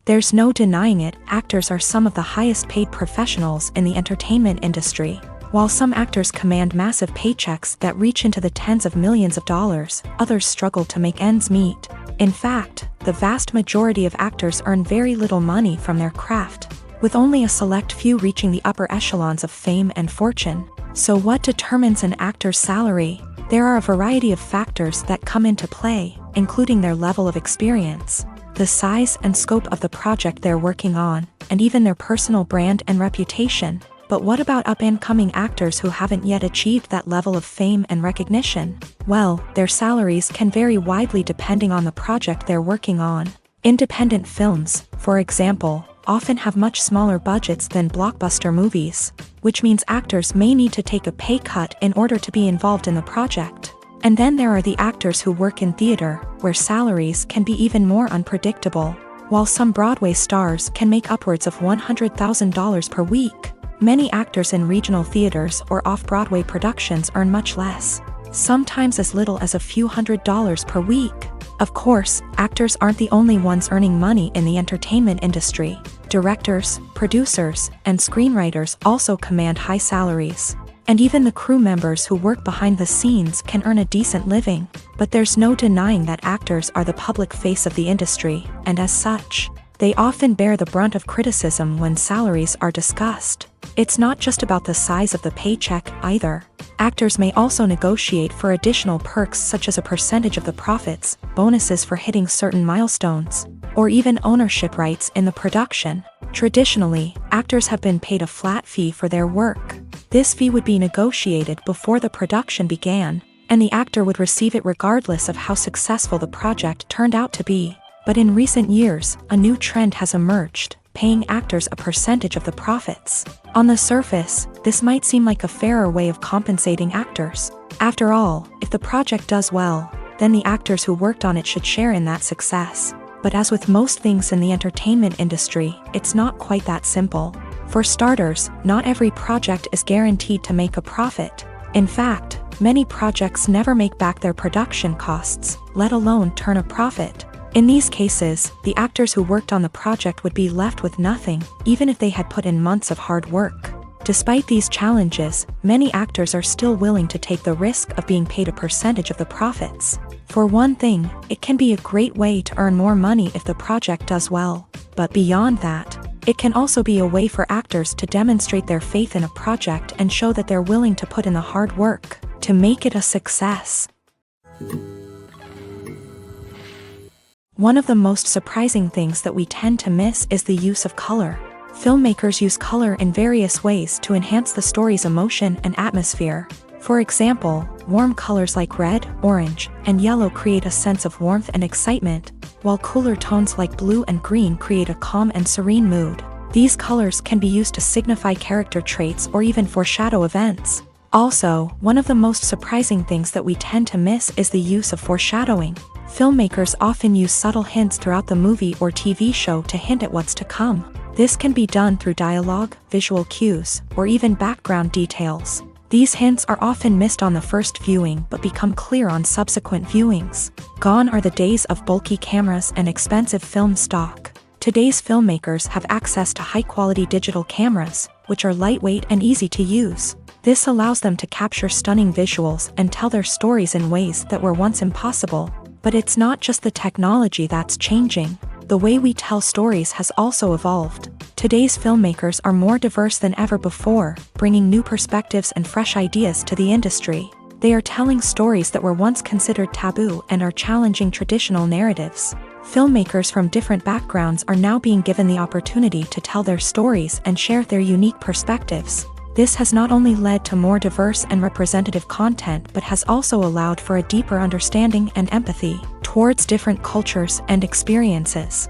There's no denying it, actors are some of the highest-paid professionals in the entertainment industry. While some actors command massive paychecks that reach into the tens of millions of dollars, others struggle to make ends meet. In fact, the vast majority of actors earn very little money from their craft, with only a select few reaching the upper echelons of fame and fortune. So what determines an actor's salary? There are a variety of factors that come into play, including their level of experience, the size and scope of the project they're working on, and even their personal brand and reputation. But what about up-and-coming actors who haven't yet achieved that level of fame and recognition? Well, their salaries can vary widely depending on the project they're working on. Independent films, for example, often have much smaller budgets than blockbuster movies, which means actors may need to take a pay cut in order to be involved in the project. And then there are the actors who work in theater, where salaries can be even more unpredictable. While some Broadway stars can make upwards of $100,000 per week, many actors in regional theaters or off-Broadway productions earn much less, sometimes as little as a few $100s per week. Of course, actors aren't the only ones earning money in the entertainment industry. Directors, producers, and screenwriters also command high salaries. And even the crew members who work behind the scenes can earn a decent living. But there's no denying that actors are the public face of the industry, and as such, they often bear the brunt of criticism when salaries are discussed. It's not just about the size of the paycheck, either. Actors may also negotiate for additional perks such as a percentage of the profits, bonuses for hitting certain milestones, or even ownership rights in the production. Traditionally, actors have been paid a flat fee for their work. This fee would be negotiated before the production began, and the actor would receive it regardless of how successful the project turned out to be. But in recent years, a new trend has emerged, paying actors a percentage of the profits. On the surface, this might seem like a fairer way of compensating actors. After all, if the project does well, then the actors who worked on it should share in that success. But as with most things in the entertainment industry, it's not quite that simple. For starters, not every project is guaranteed to make a profit. In fact, many projects never make back their production costs, let alone turn a profit. In these cases, the actors who worked on the project would be left with nothing, even if they had put in months of hard work. Despite these challenges, many actors are still willing to take the risk of being paid a percentage of the profits. For one thing, it can be a great way to earn more money if the project does well. But beyond that, it can also be a way for actors to demonstrate their faith in a project and show that they're willing to put in the hard work to make it a success. One of the most surprising things that we tend to miss is the use of color. Filmmakers use color in various ways to enhance the story's emotion and atmosphere. For example, warm colors like red, orange, and yellow create a sense of warmth and excitement, while cooler tones like blue and green create a calm and serene mood. These colors can be used to signify character traits or even foreshadow events. Also, one of the most surprising things that we tend to miss is the use of foreshadowing. Filmmakers often use subtle hints throughout the movie or TV show to hint at what's to come. This can be done through dialogue, visual cues, or even background details. These hints are often missed on the first viewing but become clear on subsequent viewings. Gone are the days of bulky cameras and expensive film stock. Today's filmmakers have access to high-quality digital cameras, which are lightweight and easy to use. This allows them to capture stunning visuals and tell their stories in ways that were once impossible. But it's not just the technology that's changing. The way we tell stories has also evolved. Today's filmmakers are more diverse than ever before, bringing new perspectives and fresh ideas to the industry. They are telling stories that were once considered taboo and are challenging traditional narratives. Filmmakers from different backgrounds are now being given the opportunity to tell their stories and share their unique perspectives. This has not only led to more diverse and representative content but has also allowed for a deeper understanding and empathy towards different cultures and experiences.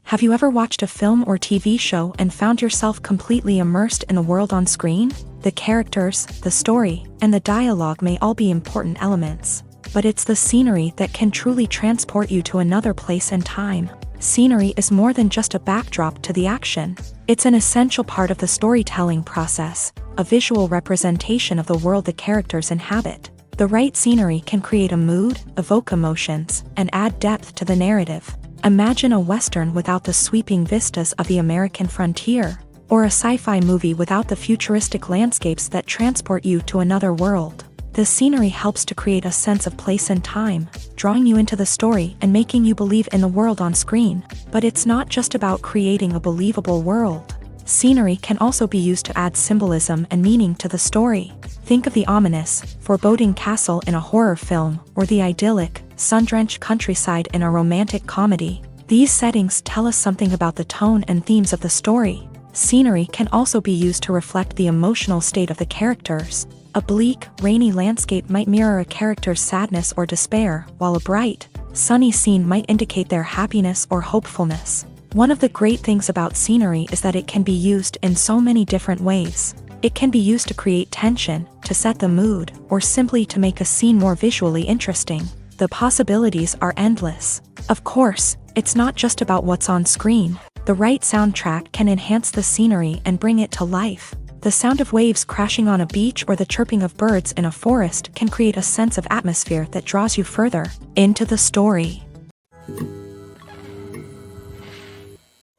Have you ever watched a film or TV show and found yourself completely immersed in the world on screen? The characters, the story, and the dialogue may all be important elements, but it's the scenery that can truly transport you to another place and time. Scenery is more than just a backdrop to the action. It's an essential part of the storytelling process, a visual representation of the world the characters inhabit. The right scenery can create a mood, evoke emotions, and add depth to the narrative. Imagine a Western without the sweeping vistas of the American frontier, or a sci-fi movie without the futuristic landscapes that transport you to another world. The scenery helps to create a sense of place and time, drawing you into the story and making you believe in the world on screen. But it's not just about creating a believable world. Scenery can also be used to add symbolism and meaning to the story. Think of the ominous, foreboding castle in a horror film, or the idyllic, sun-drenched countryside in a romantic comedy. These settings tell us something about the tone and themes of the story. Scenery can also be used to reflect the emotional state of the characters. A bleak, rainy landscape might mirror a character's sadness or despair, while a bright, sunny scene might indicate their happiness or hopefulness. One of the great things about scenery is that it can be used in so many different ways. It can be used to create tension, to set the mood, or simply to make a scene more visually interesting. The possibilities are endless. Of course, it's not just about what's on screen. The right soundtrack can enhance the scenery and bring it to life. The sound of waves crashing on a beach or the chirping of birds in a forest can create a sense of atmosphere that draws you further into the story.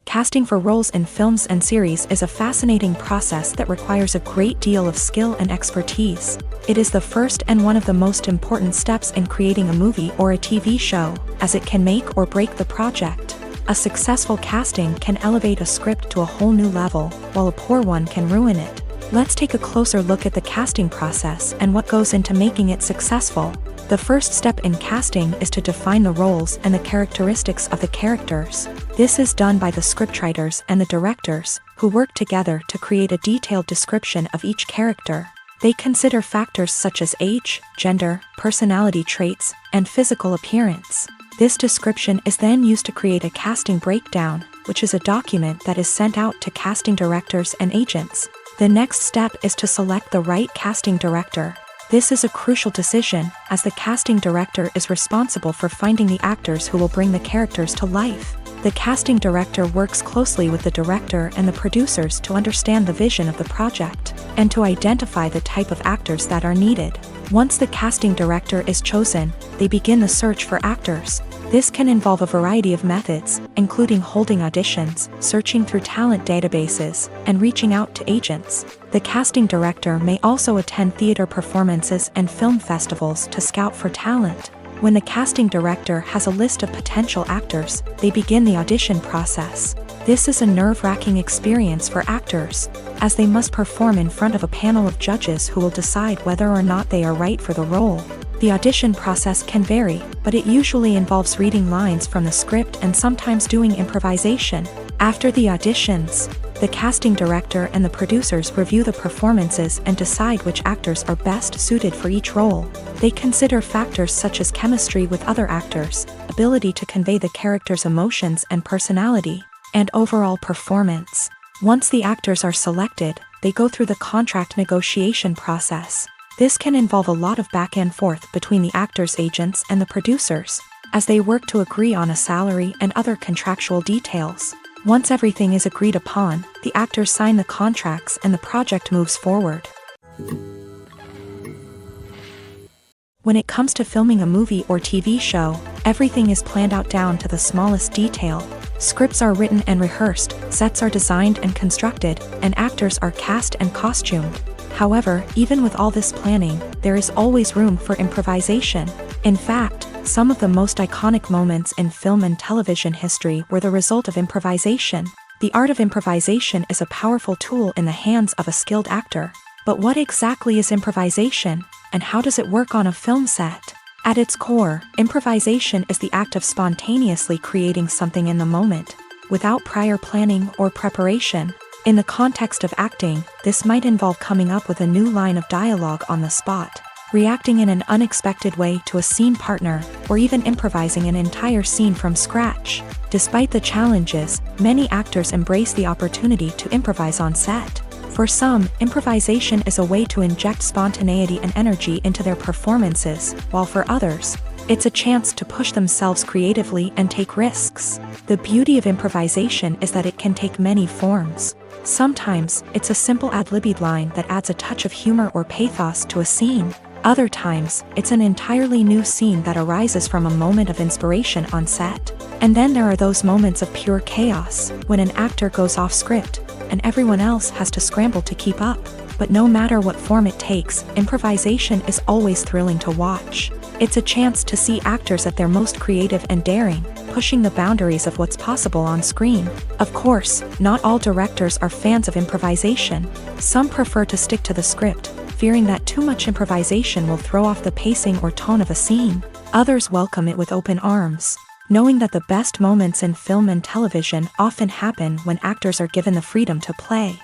Casting for roles in films and series is a fascinating process that requires a great deal of skill and expertise. It is the first and one of the most important steps in creating a movie or a TV show, as it can make or break the project. A successful casting can elevate a script to a whole new level, while a poor one can ruin it. Let's take a closer look at the casting process and what goes into making it successful. The first step in casting is to define the roles and the characteristics of the characters. This is done by the scriptwriters and the directors, who work together to create a detailed description of each character. They consider factors such as age, gender, personality traits, and physical appearance. This description is then used to create a casting breakdown, which is a document that is sent out to casting directors and agents. The next step is to select the right casting director. This is a crucial decision, as the casting director is responsible for finding the actors who will bring the characters to life. The casting director works closely with the director and the producers to understand the vision of the project, and to identify the type of actors that are needed. Once the casting director is chosen, they begin the search for actors. This can involve a variety of methods, including holding auditions, searching through talent databases, and reaching out to agents. The casting director may also attend theater performances and film festivals to scout for talent. When the casting director has a list of potential actors, they begin the audition process. This is a nerve-wracking experience for actors, as they must perform in front of a panel of judges who will decide whether or not they are right for the role. The audition process can vary, but it usually involves reading lines from the script and sometimes doing improvisation. After the auditions, the casting director and the producers review the performances and decide which actors are best suited for each role. They consider factors such as chemistry with other actors, ability to convey the character's emotions and personality, and overall performance. Once the actors are selected, they go through the contract negotiation process. This can involve a lot of back and forth between the actors' agents and the producers, as they work to agree on a salary and other contractual details. Once everything is agreed upon, the actors sign the contracts and the project moves forward. When it comes to filming a movie or TV show, everything is planned out down to the smallest detail. Scripts are written and rehearsed, sets are designed and constructed, and actors are cast and costumed. However, even with all this planning, there is always room for improvisation. In fact, some of the most iconic moments in film and television history were the result of improvisation. The art of improvisation is a powerful tool in the hands of a skilled actor. But what exactly is improvisation, and how does it work on a film set? At its core, improvisation is the act of spontaneously creating something in the moment, without prior planning or preparation. In the context of acting, this might involve coming up with a new line of dialogue on the spot, reacting in an unexpected way to a scene partner, or even improvising an entire scene from scratch. Despite the challenges, many actors embrace the opportunity to improvise on set. For some, improvisation is a way to inject spontaneity and energy into their performances, while for others, it's a chance to push themselves creatively and take risks. The beauty of improvisation is that it can take many forms. Sometimes, it's a simple ad-libbed line that adds a touch of humor or pathos to a scene. Other times, it's an entirely new scene that arises from a moment of inspiration on set. And then there are those moments of pure chaos, when an actor goes off script, and everyone else has to scramble to keep up. But no matter what form it takes, improvisation is always thrilling to watch. It's a chance to see actors at their most creative and daring, pushing the boundaries of what's possible on screen. Of course, not all directors are fans of improvisation. Some prefer to stick to the script, fearing that too much improvisation will throw off the pacing or tone of a scene. Others welcome it with open arms. knowing that the best moments in film and television often happen when actors are given the freedom to play.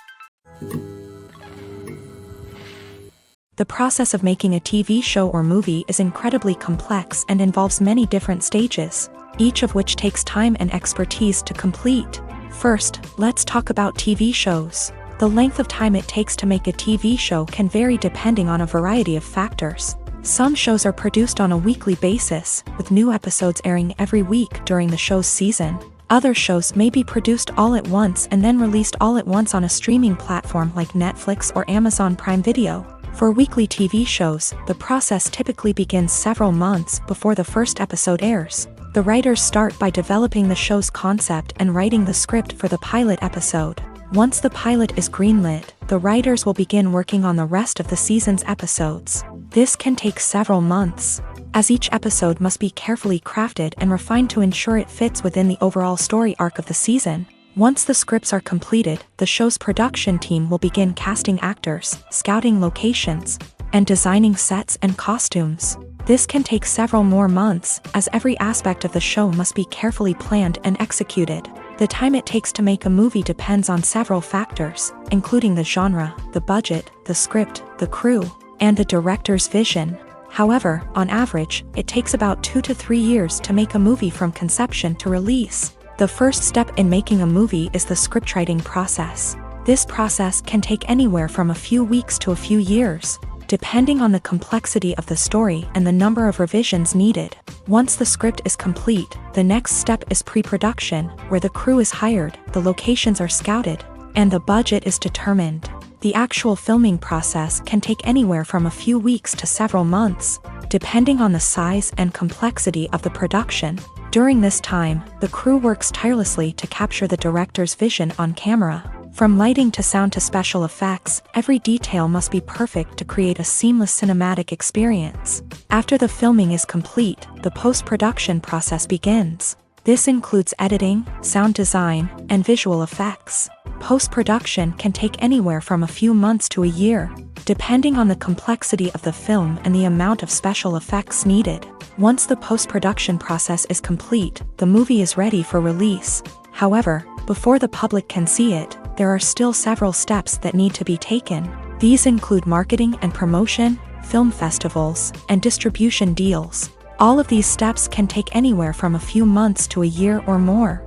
The process of making a TV show or movie is incredibly complex and involves many different stages, each of which takes time and expertise to complete. First, let's talk about TV shows. The length of time it takes to make a TV show can vary depending on a variety of factors. Some shows are produced on a weekly basis, with new episodes airing every week during the show's season. Other shows may be produced all at once and then released all at once on a streaming platform like Netflix or Amazon Prime Video. For weekly TV shows, the process typically begins several months before the first episode airs. The writers start by developing the show's concept and writing the script for the pilot episode. Once the pilot is greenlit, the writers will begin working on the rest of the season's episodes. This can take several months, as each episode must be carefully crafted and refined to ensure it fits within the overall story arc of the season. Once the scripts are completed, the show's production team will begin casting actors, scouting locations, and designing sets and costumes. This can take several more months, as every aspect of the show must be carefully planned and executed. The time it takes to make a movie depends on several factors, including the genre, the budget, the script, the crew, and the director's vision. However, on average, it takes about 2 to 3 years to make a movie from conception to release. The first step in making a movie is the scriptwriting process. This process can take anywhere from a few weeks to a few years, depending on the complexity of the story and the number of revisions needed. Once the script is complete, the next step is pre-production, where the crew is hired, the locations are scouted, and the budget is determined. The actual filming process can take anywhere from a few weeks to several months, depending on the size and complexity of the production. During this time, the crew works tirelessly to capture the director's vision on camera. From lighting to sound to special effects, every detail must be perfect to create a seamless cinematic experience. After the filming is complete, the post-production process begins. This includes editing, sound design, and visual effects. Post-production can take anywhere from a few months to a year, depending on the complexity of the film and the amount of special effects needed. Once the post-production process is complete, the movie is ready for release. However, before the public can see it, there are still several steps that need to be taken. These include marketing and promotion, film festivals, and distribution deals. All of these steps can take anywhere from a few months to a year or more.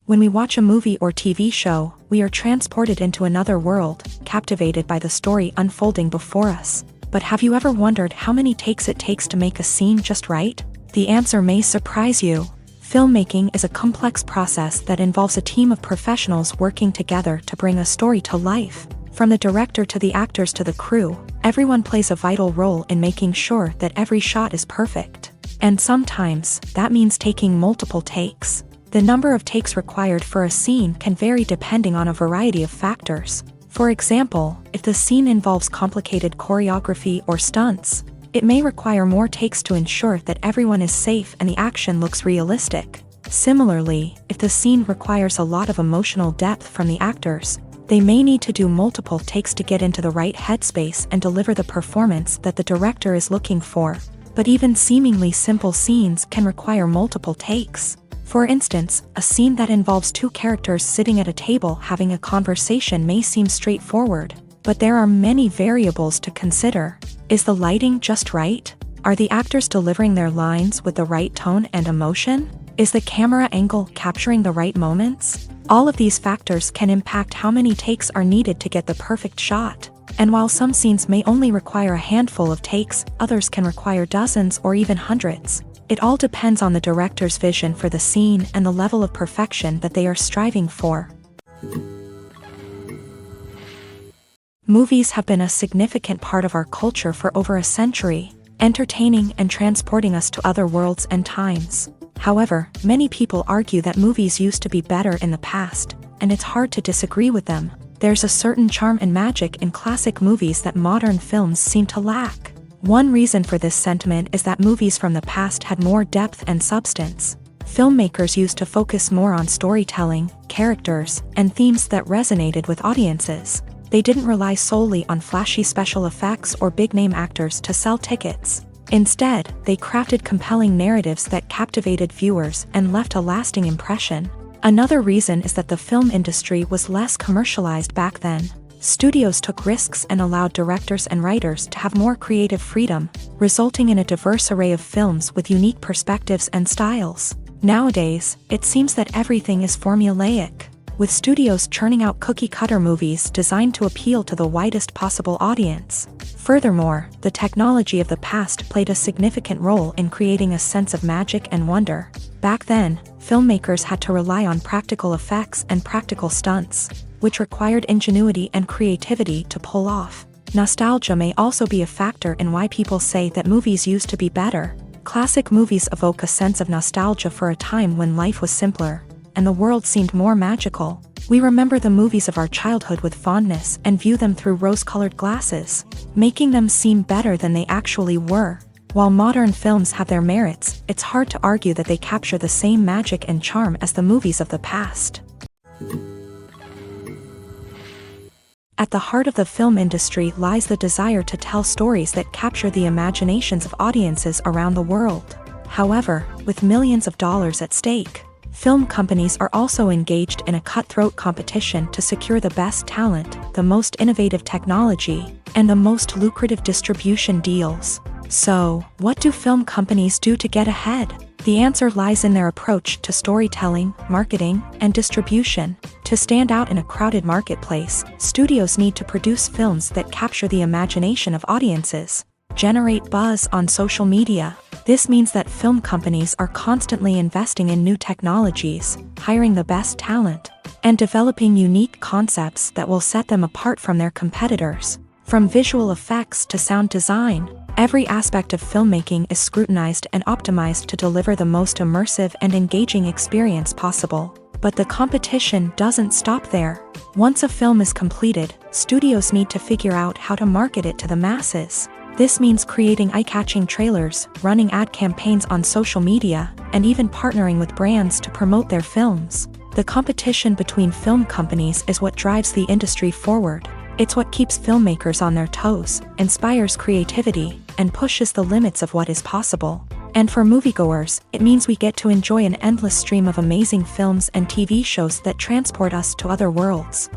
When we watch a movie or TV show, we are transported into another world, captivated by the story unfolding before us. But have you ever wondered how many takes it takes to make a scene just right? The answer may surprise you. Filmmaking is a complex process that involves a team of professionals working together to bring a story to life. From the director to the actors to the crew, everyone plays a vital role in making sure that every shot is perfect. And sometimes, that means taking multiple takes. The number of takes required for a scene can vary depending on a variety of factors. For example, if the scene involves complicated choreography or stunts, it may require more takes to ensure that everyone is safe and the action looks realistic. Similarly, if the scene requires a lot of emotional depth from the actors, they may need to do multiple takes to get into the right headspace and deliver the performance that the director is looking for. But even seemingly simple scenes can require multiple takes. For instance, a scene that involves two characters sitting at a table having a conversation may seem straightforward, but there are many variables to consider. Is the lighting just right? Are the actors delivering their lines with the right tone and emotion? Is the camera angle capturing the right moments? All of these factors can impact how many takes are needed to get the perfect shot. And while some scenes may only require a handful of takes, others can require dozens or even hundreds. It all depends on the director's vision for the scene and the level of perfection that they are striving for. Movies have been a significant part of our culture for over a century, entertaining and transporting us to other worlds and times. However, many people argue that movies used to be better in the past, and it's hard to disagree with them. There's a certain charm and magic in classic movies that modern films seem to lack. One reason for this sentiment is that movies from the past had more depth and substance. Filmmakers used to focus more on storytelling, characters, and themes that resonated with audiences. They didn't rely solely on flashy special effects or big-name actors to sell tickets. Instead, they crafted compelling narratives that captivated viewers and left a lasting impression. Another reason is that the film industry was less commercialized back then. Studios took risks and allowed directors and writers to have more creative freedom, resulting in a diverse array of films with unique perspectives and styles. Nowadays, it seems that everything is formulaic, with studios churning out cookie-cutter movies designed to appeal to the widest possible audience. Furthermore, the technology of the past played a significant role in creating a sense of magic and wonder. Back then, filmmakers had to rely on practical effects and practical stunts, which required ingenuity and creativity to pull off. Nostalgia may also be a factor in why people say that movies used to be better. Classic movies evoke a sense of nostalgia for a time when life was simpler, and the world seemed more magical. We remember the movies of our childhood with fondness and view them through rose-colored glasses, making them seem better than they actually were. While modern films have their merits, it's hard to argue that they capture the same magic and charm as the movies of the past. At the heart of the film industry lies the desire to tell stories that capture the imaginations of audiences around the world. However, with millions of dollars at stake, film companies are also engaged in a cutthroat competition to secure the best talent, the most innovative technology, and the most lucrative distribution deals. So, what do film companies do to get ahead? The answer lies in their approach to storytelling, marketing, and distribution. To stand out in a crowded marketplace, studios need to produce films that capture the imagination of audiences, generate buzz on social media. This means that film companies are constantly investing in new technologies, hiring the best talent, and developing unique concepts that will set them apart from their competitors. From visual effects to sound design, every aspect of filmmaking is scrutinized and optimized to deliver the most immersive and engaging experience possible. But the competition doesn't stop there. Once a film is completed, studios need to figure out how to market it to the masses. This means creating eye-catching trailers, running ad campaigns on social media, and even partnering with brands to promote their films. The competition between film companies is what drives the industry forward. It's what keeps filmmakers on their toes, inspires creativity, and pushes the limits of what is possible. And for moviegoers, it means we get to enjoy an endless stream of amazing films and TV shows that transport us to other worlds.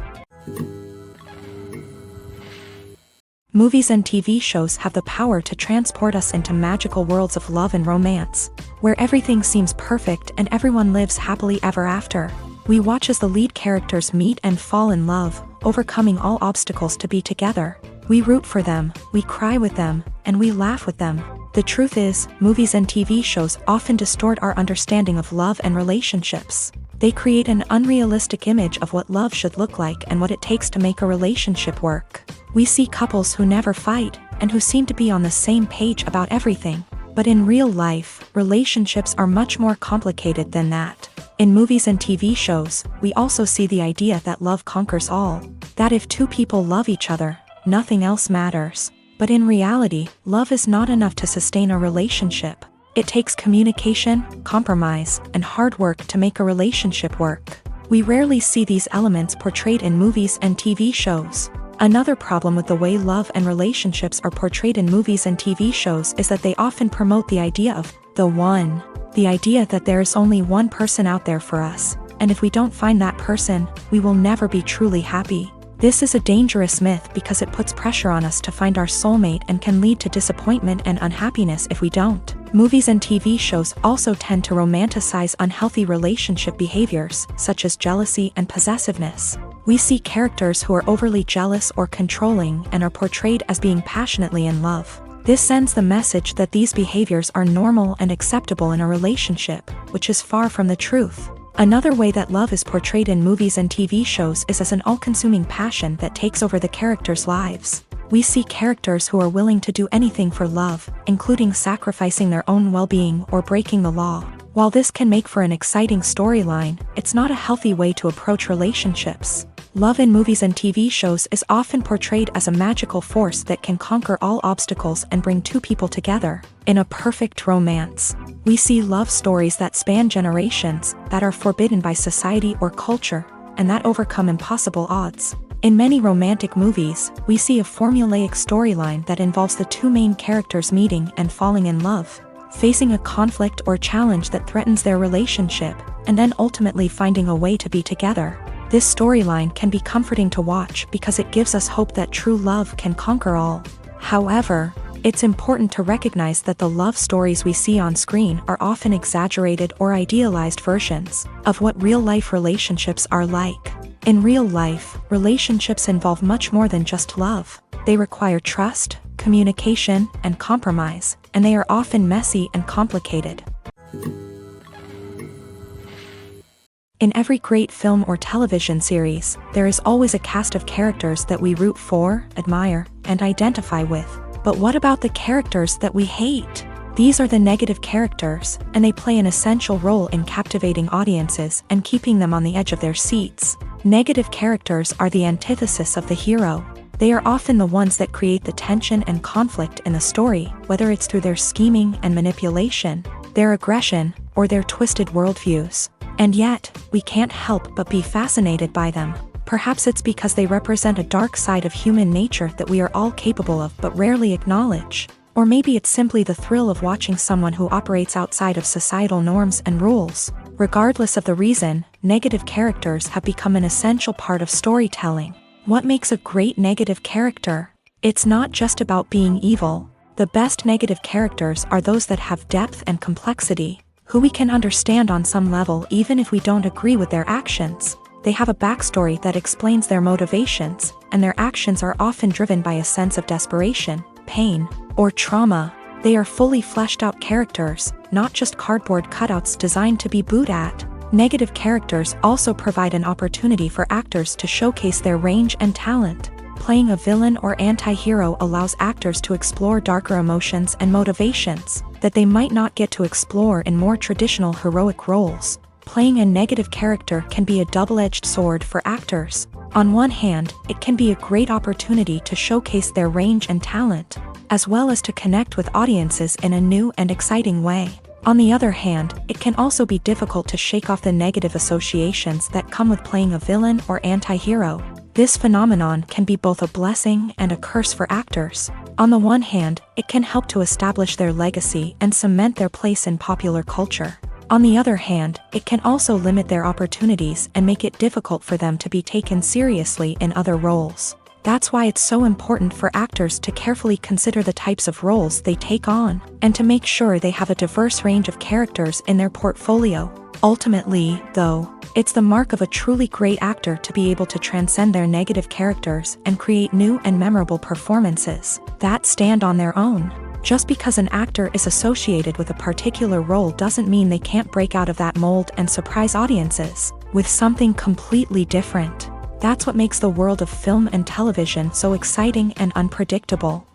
Movies and TV shows have the power to transport us into magical worlds of love and romance, where everything seems perfect and everyone lives happily ever after. We watch as the lead characters meet and fall in love, overcoming all obstacles to be together. We root for them, we cry with them, and we laugh with them. The truth is, movies and TV shows often distort our understanding of love and relationships. They create an unrealistic image of what love should look like and what it takes to make a relationship work. We see couples who never fight, and who seem to be on the same page about everything. But in real life, relationships are much more complicated than that. In movies and TV shows, we also see the idea that love conquers all. That if two people love each other, nothing else matters. But in reality, love is not enough to sustain a relationship. It takes communication, compromise, and hard work to make a relationship work. We rarely see these elements portrayed in movies and TV shows. Another problem with the way love and relationships are portrayed in movies and TV shows is that they often promote the idea of the one. The idea that there is only one person out there for us, and if we don't find that person, we will never be truly happy. This is a dangerous myth because it puts pressure on us to find our soulmate and can lead to disappointment and unhappiness if we don't. Movies and TV shows also tend to romanticize unhealthy relationship behaviors, such as jealousy and possessiveness. We see characters who are overly jealous or controlling and are portrayed as being passionately in love. This sends the message that these behaviors are normal and acceptable in a relationship, which is far from the truth. Another way that love is portrayed in movies and TV shows is as an all-consuming passion that takes over the characters' lives. We see characters who are willing to do anything for love, including sacrificing their own well-being or breaking the law. While this can make for an exciting storyline, it's not a healthy way to approach relationships. Love in movies and TV shows is often portrayed as a magical force that can conquer all obstacles and bring two people together in a perfect romance. We see love stories that span generations, that are forbidden by society or culture, and that overcome impossible odds. In many romantic movies, we see a formulaic storyline that involves the two main characters meeting and falling in love, facing a conflict or challenge that threatens their relationship, and then ultimately finding a way to be together. This storyline can be comforting to watch because it gives us hope that true love can conquer all. However, it's important to recognize that the love stories we see on screen are often exaggerated or idealized versions of what real-life relationships are like. In real life, relationships involve much more than just love. They require trust, communication, and compromise, and they are often messy and complicated. In every great film or television series, there is always a cast of characters that we root for, admire, and identify with. But what about the characters that we hate? These are the negative characters, and they play an essential role in captivating audiences and keeping them on the edge of their seats. Negative characters are the antithesis of the hero. They are often the ones that create the tension and conflict in the story, whether it's through their scheming and manipulation, their aggression, or their twisted worldviews. And yet, we can't help but be fascinated by them. Perhaps it's because they represent a dark side of human nature that we are all capable of but rarely acknowledge. Or maybe it's simply the thrill of watching someone who operates outside of societal norms and rules. Regardless of the reason, negative characters have become an essential part of storytelling. What makes a great negative character? It's not just about being evil. The best negative characters are those that have depth and complexity, who we can understand on some level even if we don't agree with their actions. They have a backstory that explains their motivations, and their actions are often driven by a sense of desperation, pain, or trauma. They are fully fleshed out characters, not just cardboard cutouts designed to be booed at. Negative characters also provide an opportunity for actors to showcase their range and talent. Playing a villain or anti-hero allows actors to explore darker emotions and motivations that they might not get to explore in more traditional heroic roles. Playing a negative character can be a double-edged sword for actors. On one hand, it can be a great opportunity to showcase their range and talent, as well as to connect with audiences in a new and exciting way. On the other hand, it can also be difficult to shake off the negative associations that come with playing a villain or anti-hero. This phenomenon can be both a blessing and a curse for actors. On the one hand, it can help to establish their legacy and cement their place in popular culture. On the other hand, it can also limit their opportunities and make it difficult for them to be taken seriously in other roles. That's why it's so important for actors to carefully consider the types of roles they take on, and to make sure they have a diverse range of characters in their portfolio. Ultimately, though, it's the mark of a truly great actor to be able to transcend their negative characters and create new and memorable performances that stand on their own. Just because an actor is associated with a particular role doesn't mean they can't break out of that mold and surprise audiences with something completely different. That's what makes the world of film and television so exciting and unpredictable.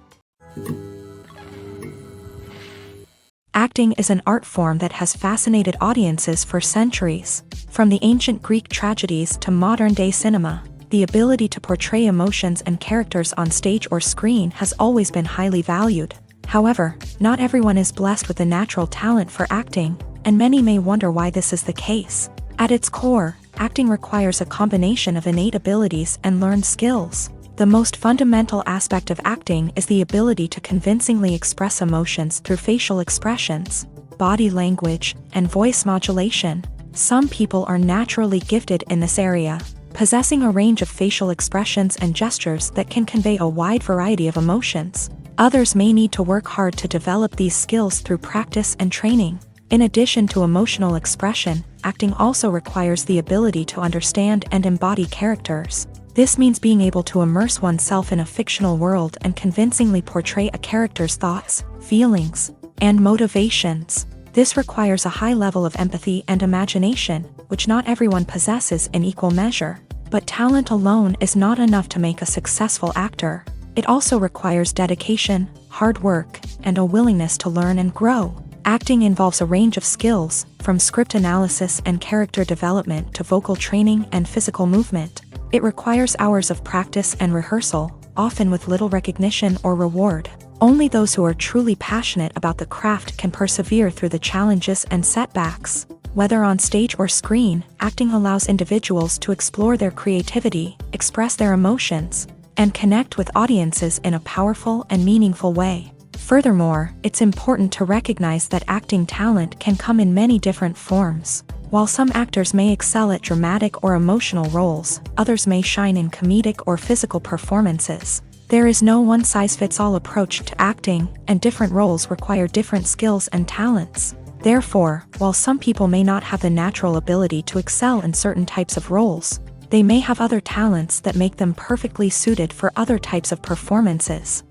Acting is an art form that has fascinated audiences for centuries. From the ancient Greek tragedies to modern-day cinema, the ability to portray emotions and characters on stage or screen has always been highly valued. However, not everyone is blessed with the natural talent for acting, and many may wonder why this is the case. At its core, acting requires a combination of innate abilities and learned skills. The most fundamental aspect of acting is the ability to convincingly express emotions through facial expressions, body language, and voice modulation. Some people are naturally gifted in this area, possessing a range of facial expressions and gestures that can convey a wide variety of emotions. Others may need to work hard to develop these skills through practice and training. In addition to emotional expression, acting also requires the ability to understand and embody characters. This means being able to immerse oneself in a fictional world and convincingly portray a character's thoughts, feelings, and motivations. This requires a high level of empathy and imagination, which not everyone possesses in equal measure. But talent alone is not enough to make a successful actor. It also requires dedication, hard work, and a willingness to learn and grow. Acting involves a range of skills, from script analysis and character development to vocal training and physical movement. It requires hours of practice and rehearsal, often with little recognition or reward. Only those who are truly passionate about the craft can persevere through the challenges and setbacks. Whether on stage or screen, acting allows individuals to explore their creativity, express their emotions, and connect with audiences in a powerful and meaningful way. Furthermore, it's important to recognize that acting talent can come in many different forms. While some actors may excel at dramatic or emotional roles, others may shine in comedic or physical performances. There is no one-size-fits-all approach to acting, and different roles require different skills and talents. Therefore, while some people may not have the natural ability to excel in certain types of roles, they may have other talents that make them perfectly suited for other types of performances.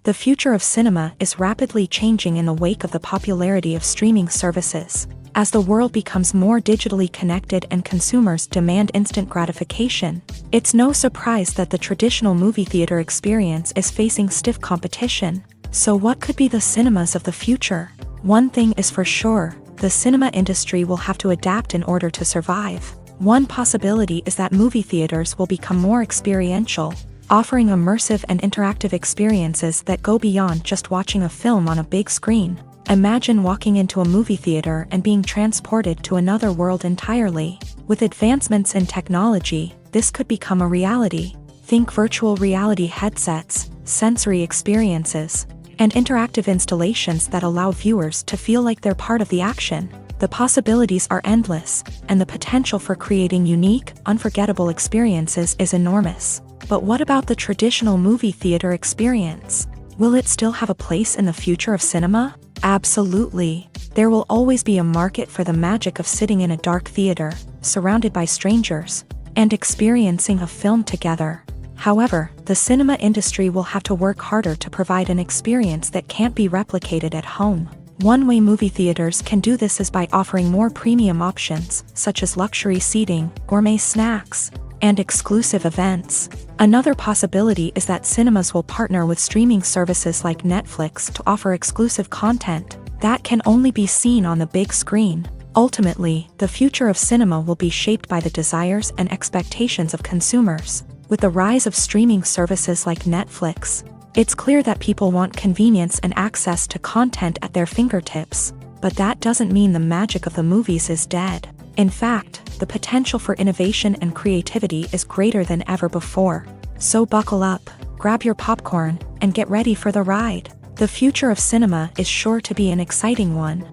The future of cinema is rapidly changing in the wake of the popularity of streaming services. As the world becomes more digitally connected and consumers demand instant gratification, it's no surprise that the traditional movie theater experience is facing stiff competition. So what could be the cinemas of the future? One thing is for sure, the cinema industry will have to adapt in order to survive. One possibility is that movie theaters will become more experiential, offering immersive and interactive experiences that go beyond just watching a film on a big screen. Imagine walking into a movie theater and being transported to another world entirely. With advancements in technology, this could become a reality. Think virtual reality headsets, sensory experiences, and interactive installations that allow viewers to feel like they're part of the action. The possibilities are endless, and the potential for creating unique, unforgettable experiences is enormous. But what about the traditional movie theater experience? Will it still have a place in the future of cinema? Absolutely. There will always be a market for the magic of sitting in a dark theater, surrounded by strangers, and experiencing a film together. However, the cinema industry will have to work harder to provide an experience that can't be replicated at home. One way movie theaters can do this is by offering more premium options, such as luxury seating, gourmet snacks, and exclusive events. Another possibility is that cinemas will partner with streaming services like Netflix to offer exclusive content that can only be seen on the big screen. Ultimately, the future of cinema will be shaped by the desires and expectations of consumers. With the rise of streaming services like Netflix, it's clear that people want convenience and access to content at their fingertips. But that doesn't mean the magic of the movies is dead. In fact, the potential for innovation and creativity is greater than ever before. So buckle up, grab your popcorn, and get ready for the ride. The future of cinema is sure to be an exciting one.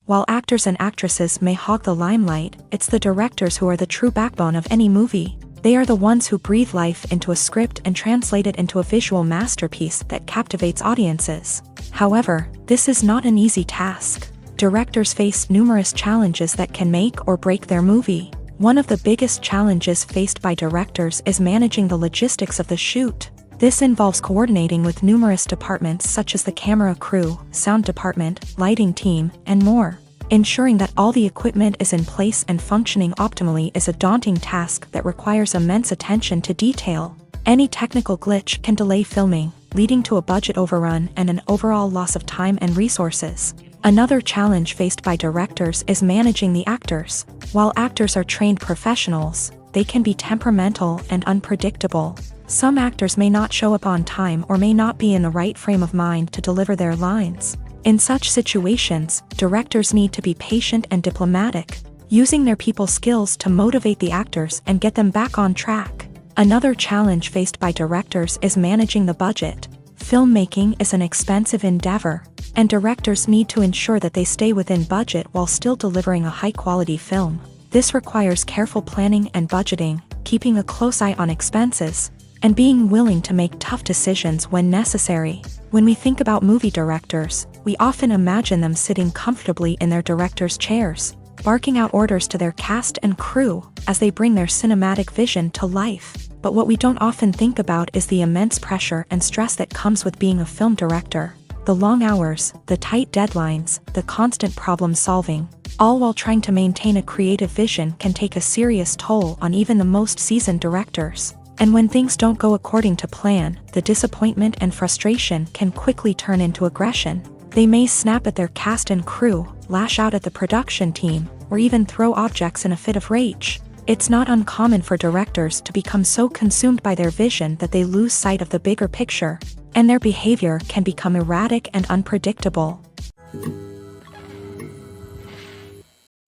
While actors and actresses may hog the limelight, it's the directors who are the true backbone of any movie. They are the ones who breathe life into a script and translate it into a visual masterpiece that captivates audiences. However, this is not an easy task. Directors face numerous challenges that can make or break their movie. One of the biggest challenges faced by directors is managing the logistics of the shoot. This involves coordinating with numerous departments such as the camera crew, sound department, lighting team, and more. Ensuring that all the equipment is in place and functioning optimally is a daunting task that requires immense attention to detail. Any technical glitch can delay filming, leading to a budget overrun and an overall loss of time and resources. Another challenge faced by directors is managing the actors. While actors are trained professionals, they can be temperamental and unpredictable. Some actors may not show up on time or may not be in the right frame of mind to deliver their lines. In such situations, directors need to be patient and diplomatic, using their people skills to motivate the actors and get them back on track. Another challenge faced by directors is managing the budget. Filmmaking is an expensive endeavor, and directors need to ensure that they stay within budget while still delivering a high-quality film. This requires careful planning and budgeting, keeping a close eye on expenses, and being willing to make tough decisions when necessary. When we think about movie directors, we often imagine them sitting comfortably in their director's chairs, barking out orders to their cast and crew as they bring their cinematic vision to life. But what we don't often think about is the immense pressure and stress that comes with being a film director. The long hours, the tight deadlines, the constant problem solving, all while trying to maintain a creative vision can take a serious toll on even the most seasoned directors. And when things don't go according to plan, the disappointment and frustration can quickly turn into aggression. They may snap at their cast and crew, lash out at the production team, or even throw objects in a fit of rage. It's not uncommon for directors to become so consumed by their vision that they lose sight of the bigger picture. and their behavior can become erratic and unpredictable.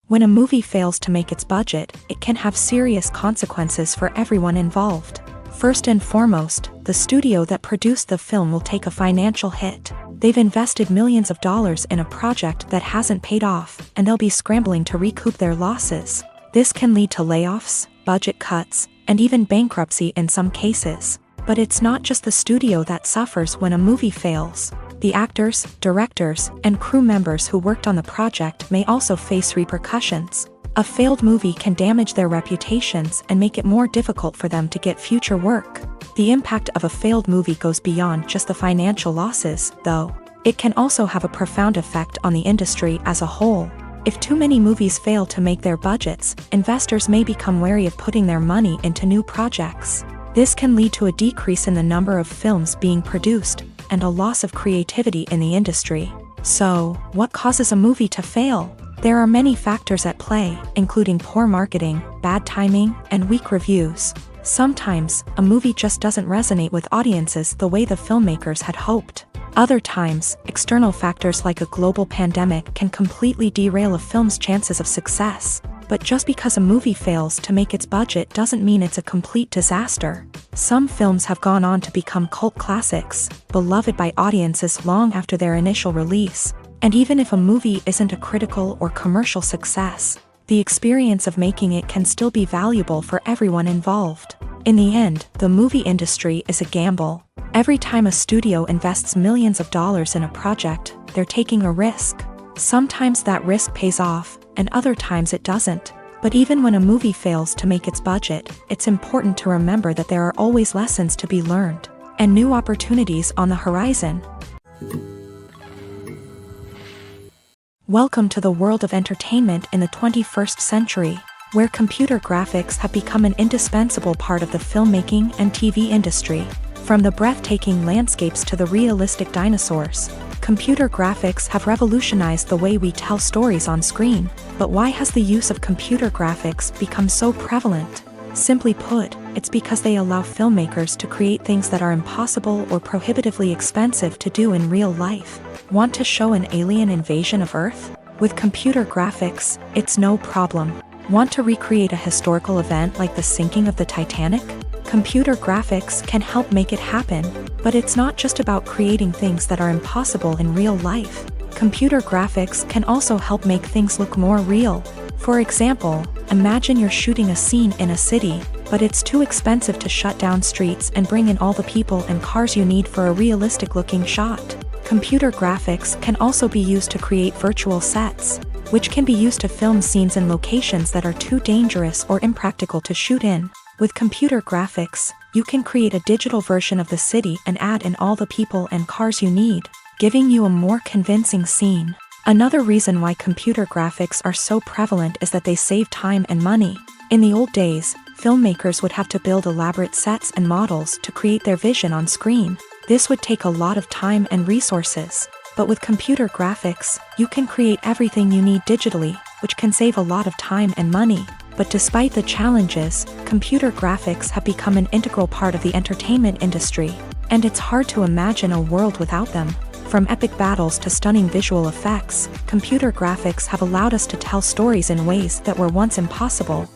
When a movie fails to make its budget, it can have serious consequences for everyone involved. First and foremost, the studio that produced the film will take a financial hit. They've invested millions of dollars in a project that hasn't paid off, and they'll be scrambling to recoup their losses. This can lead to layoffs, budget cuts, and even bankruptcy in some cases. But it's not just the studio that suffers when a movie fails. The actors, directors, and crew members who worked on the project may also face repercussions. A failed movie can damage their reputations and make it more difficult for them to get future work. The impact of a failed movie goes beyond just the financial losses, though. It can also have a profound effect on the industry as a whole. If too many movies fail to make their budgets, investors may become wary of putting their money into new projects. This can lead to a decrease in the number of films being produced, and a loss of creativity in the industry. So, what causes a movie to fail? There are many factors at play, including poor marketing, bad timing, and weak reviews. Sometimes, a movie just doesn't resonate with audiences the way the filmmakers had hoped. Other times, external factors like a global pandemic can completely derail a film's chances of success. But just because a movie fails to make its budget doesn't mean it's a complete disaster. Some films have gone on to become cult classics, beloved by audiences long after their initial release. And even if a movie isn't a critical or commercial success, the experience of making it can still be valuable for everyone involved. In the end, the movie industry is a gamble. Every time a studio invests millions of dollars in a project, they're taking a risk. Sometimes that risk pays off, and other times it doesn't. But even when a movie fails to make its budget, it's important to remember that there are always lessons to be learned, and new opportunities on the horizon. Welcome to the world of entertainment in the 21st century, where computer graphics have become an indispensable part of the filmmaking and TV industry. From the breathtaking landscapes to the realistic dinosaurs, computer graphics have revolutionized the way we tell stories on screen. But why has the use of computer graphics become so prevalent? Simply put, it's because they allow filmmakers to create things that are impossible or prohibitively expensive to do in real life. Want to show an alien invasion of Earth? With computer graphics, it's no problem. Want to recreate a historical event like the sinking of the Titanic? Computer graphics can help make it happen, but it's not just about creating things that are impossible in real life. Computer graphics can also help make things look more real. For example, imagine you're shooting a scene in a city, but it's too expensive to shut down streets and bring in all the people and cars you need for a realistic-looking shot. Computer graphics can also be used to create virtual sets, which can be used to film scenes in locations that are too dangerous or impractical to shoot in. With computer graphics, you can create a digital version of the city and add in all the people and cars you need, giving you a more convincing scene. Another reason why computer graphics are so prevalent is that they save time and money. In the old days, filmmakers would have to build elaborate sets and models to create their vision on screen. This would take a lot of time and resources. But with computer graphics, you can create everything you need digitally, which can save a lot of time and money. But despite the challenges, computer graphics have become an integral part of the entertainment industry, and it's hard to imagine a world without them. From epic battles to stunning visual effects, computer graphics have allowed us to tell stories in ways that were once impossible.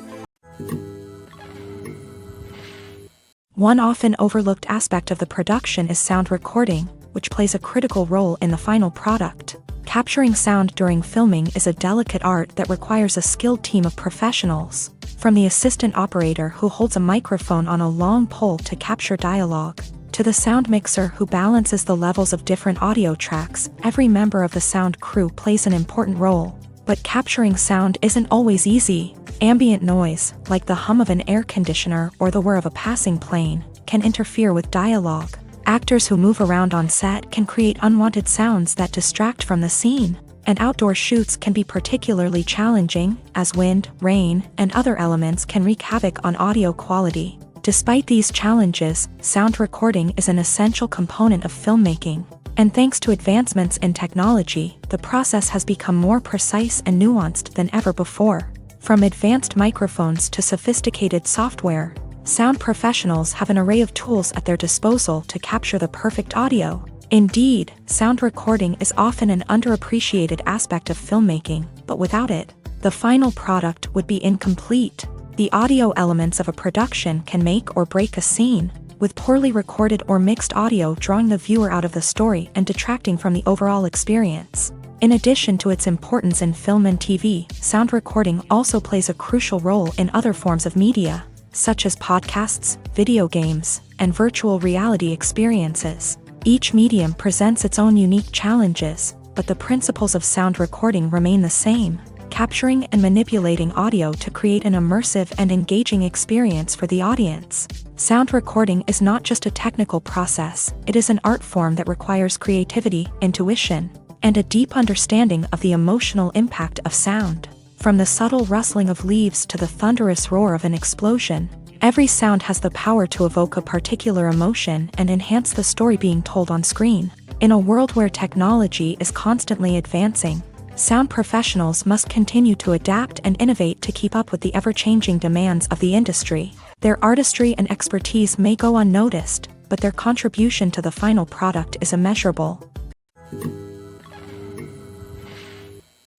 One often overlooked aspect of the production is sound recording, which plays a critical role in the final product. Capturing sound during filming is a delicate art that requires a skilled team of professionals. From the assistant operator who holds a microphone on a long pole to capture dialogue, to the sound mixer who balances the levels of different audio tracks, every member of the sound crew plays an important role. But capturing sound isn't always easy. Ambient noise, like the hum of an air conditioner or the whir of a passing plane, can interfere with dialogue. Actors who move around on set can create unwanted sounds that distract from the scene. And outdoor shoots can be particularly challenging, as wind, rain, and other elements can wreak havoc on audio quality. Despite these challenges, sound recording is an essential component of filmmaking. And thanks to advancements in technology, the process has become more precise and nuanced than ever before. From advanced microphones to sophisticated software, Sound professionals have an array of tools at their disposal to capture the perfect audio. Indeed, sound recording is often an underappreciated aspect of filmmaking, but without it, the final product would be incomplete. The audio elements of a production can make or break a scene, with poorly recorded or mixed audio drawing the viewer out of the story and detracting from the overall experience. In addition to its importance in film and TV, sound recording also plays a crucial role in other forms of media, such as podcasts, video games, and virtual reality experiences. Each medium presents its own unique challenges, but the principles of sound recording remain the same, capturing and manipulating audio to create an immersive and engaging experience for the audience. Sound recording is not just a technical process, it is an art form that requires creativity, intuition, and a deep understanding of the emotional impact of sound. From the subtle rustling of leaves to the thunderous roar of an explosion, every sound has the power to evoke a particular emotion and enhance the story being told on screen. In a world where technology is constantly advancing, sound professionals must continue to adapt and innovate to keep up with the ever-changing demands of the industry. Their artistry and expertise may go unnoticed, but their contribution to the final product is immeasurable.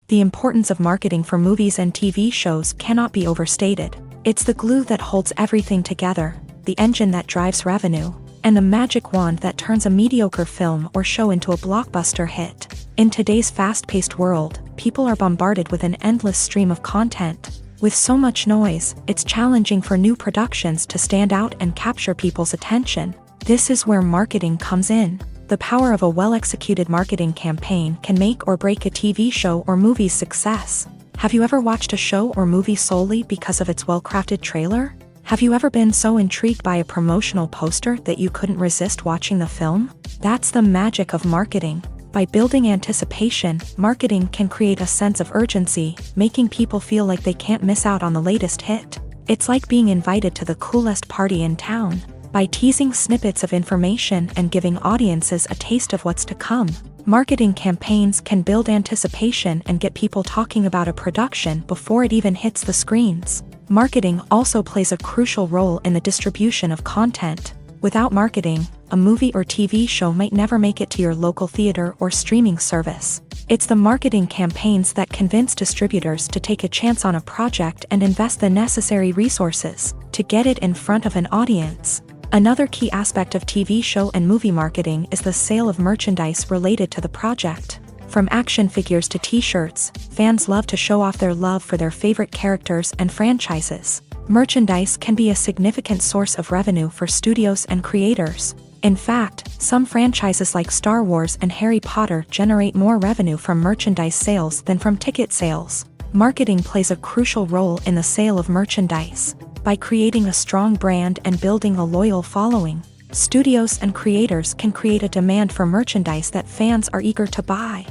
The importance of marketing for movies and TV shows cannot be overstated. It's the glue that holds everything together, the engine that drives revenue, and the magic wand that turns a mediocre film or show into a blockbuster hit. In today's fast-paced world, people are bombarded with an endless stream of content. With so much noise, it's challenging for new productions to stand out and capture people's attention. This is where marketing comes in. The power of a well-executed marketing campaign can make or break a TV show or movie's success. Have you ever watched a show or movie solely because of its well-crafted trailer? Have you ever been so intrigued by a promotional poster that you couldn't resist watching the film? That's the magic of marketing. By building anticipation, marketing can create a sense of urgency, making people feel like they can't miss out on the latest hit. It's like being invited to the coolest party in town. By teasing snippets of information and giving audiences a taste of what's to come, marketing campaigns can build anticipation and get people talking about a production before it even hits the screens. Marketing also plays a crucial role in the distribution of content. Without marketing, a movie or TV show might never make it to your local theater or streaming service. It's the marketing campaigns that convince distributors to take a chance on a project and invest the necessary resources to get it in front of an audience. Another key aspect of TV show and movie marketing is the sale of merchandise related to the project. From action figures to t-shirts, fans love to show off their love for their favorite characters and franchises. Merchandise can be a significant source of revenue for studios and creators. In fact, some franchises like Star Wars and Harry Potter generate more revenue from merchandise sales than from ticket sales. Marketing plays a crucial role in the sale of merchandise. By creating a strong brand and building a loyal following, studios and creators can create a demand for merchandise that fans are eager to buy.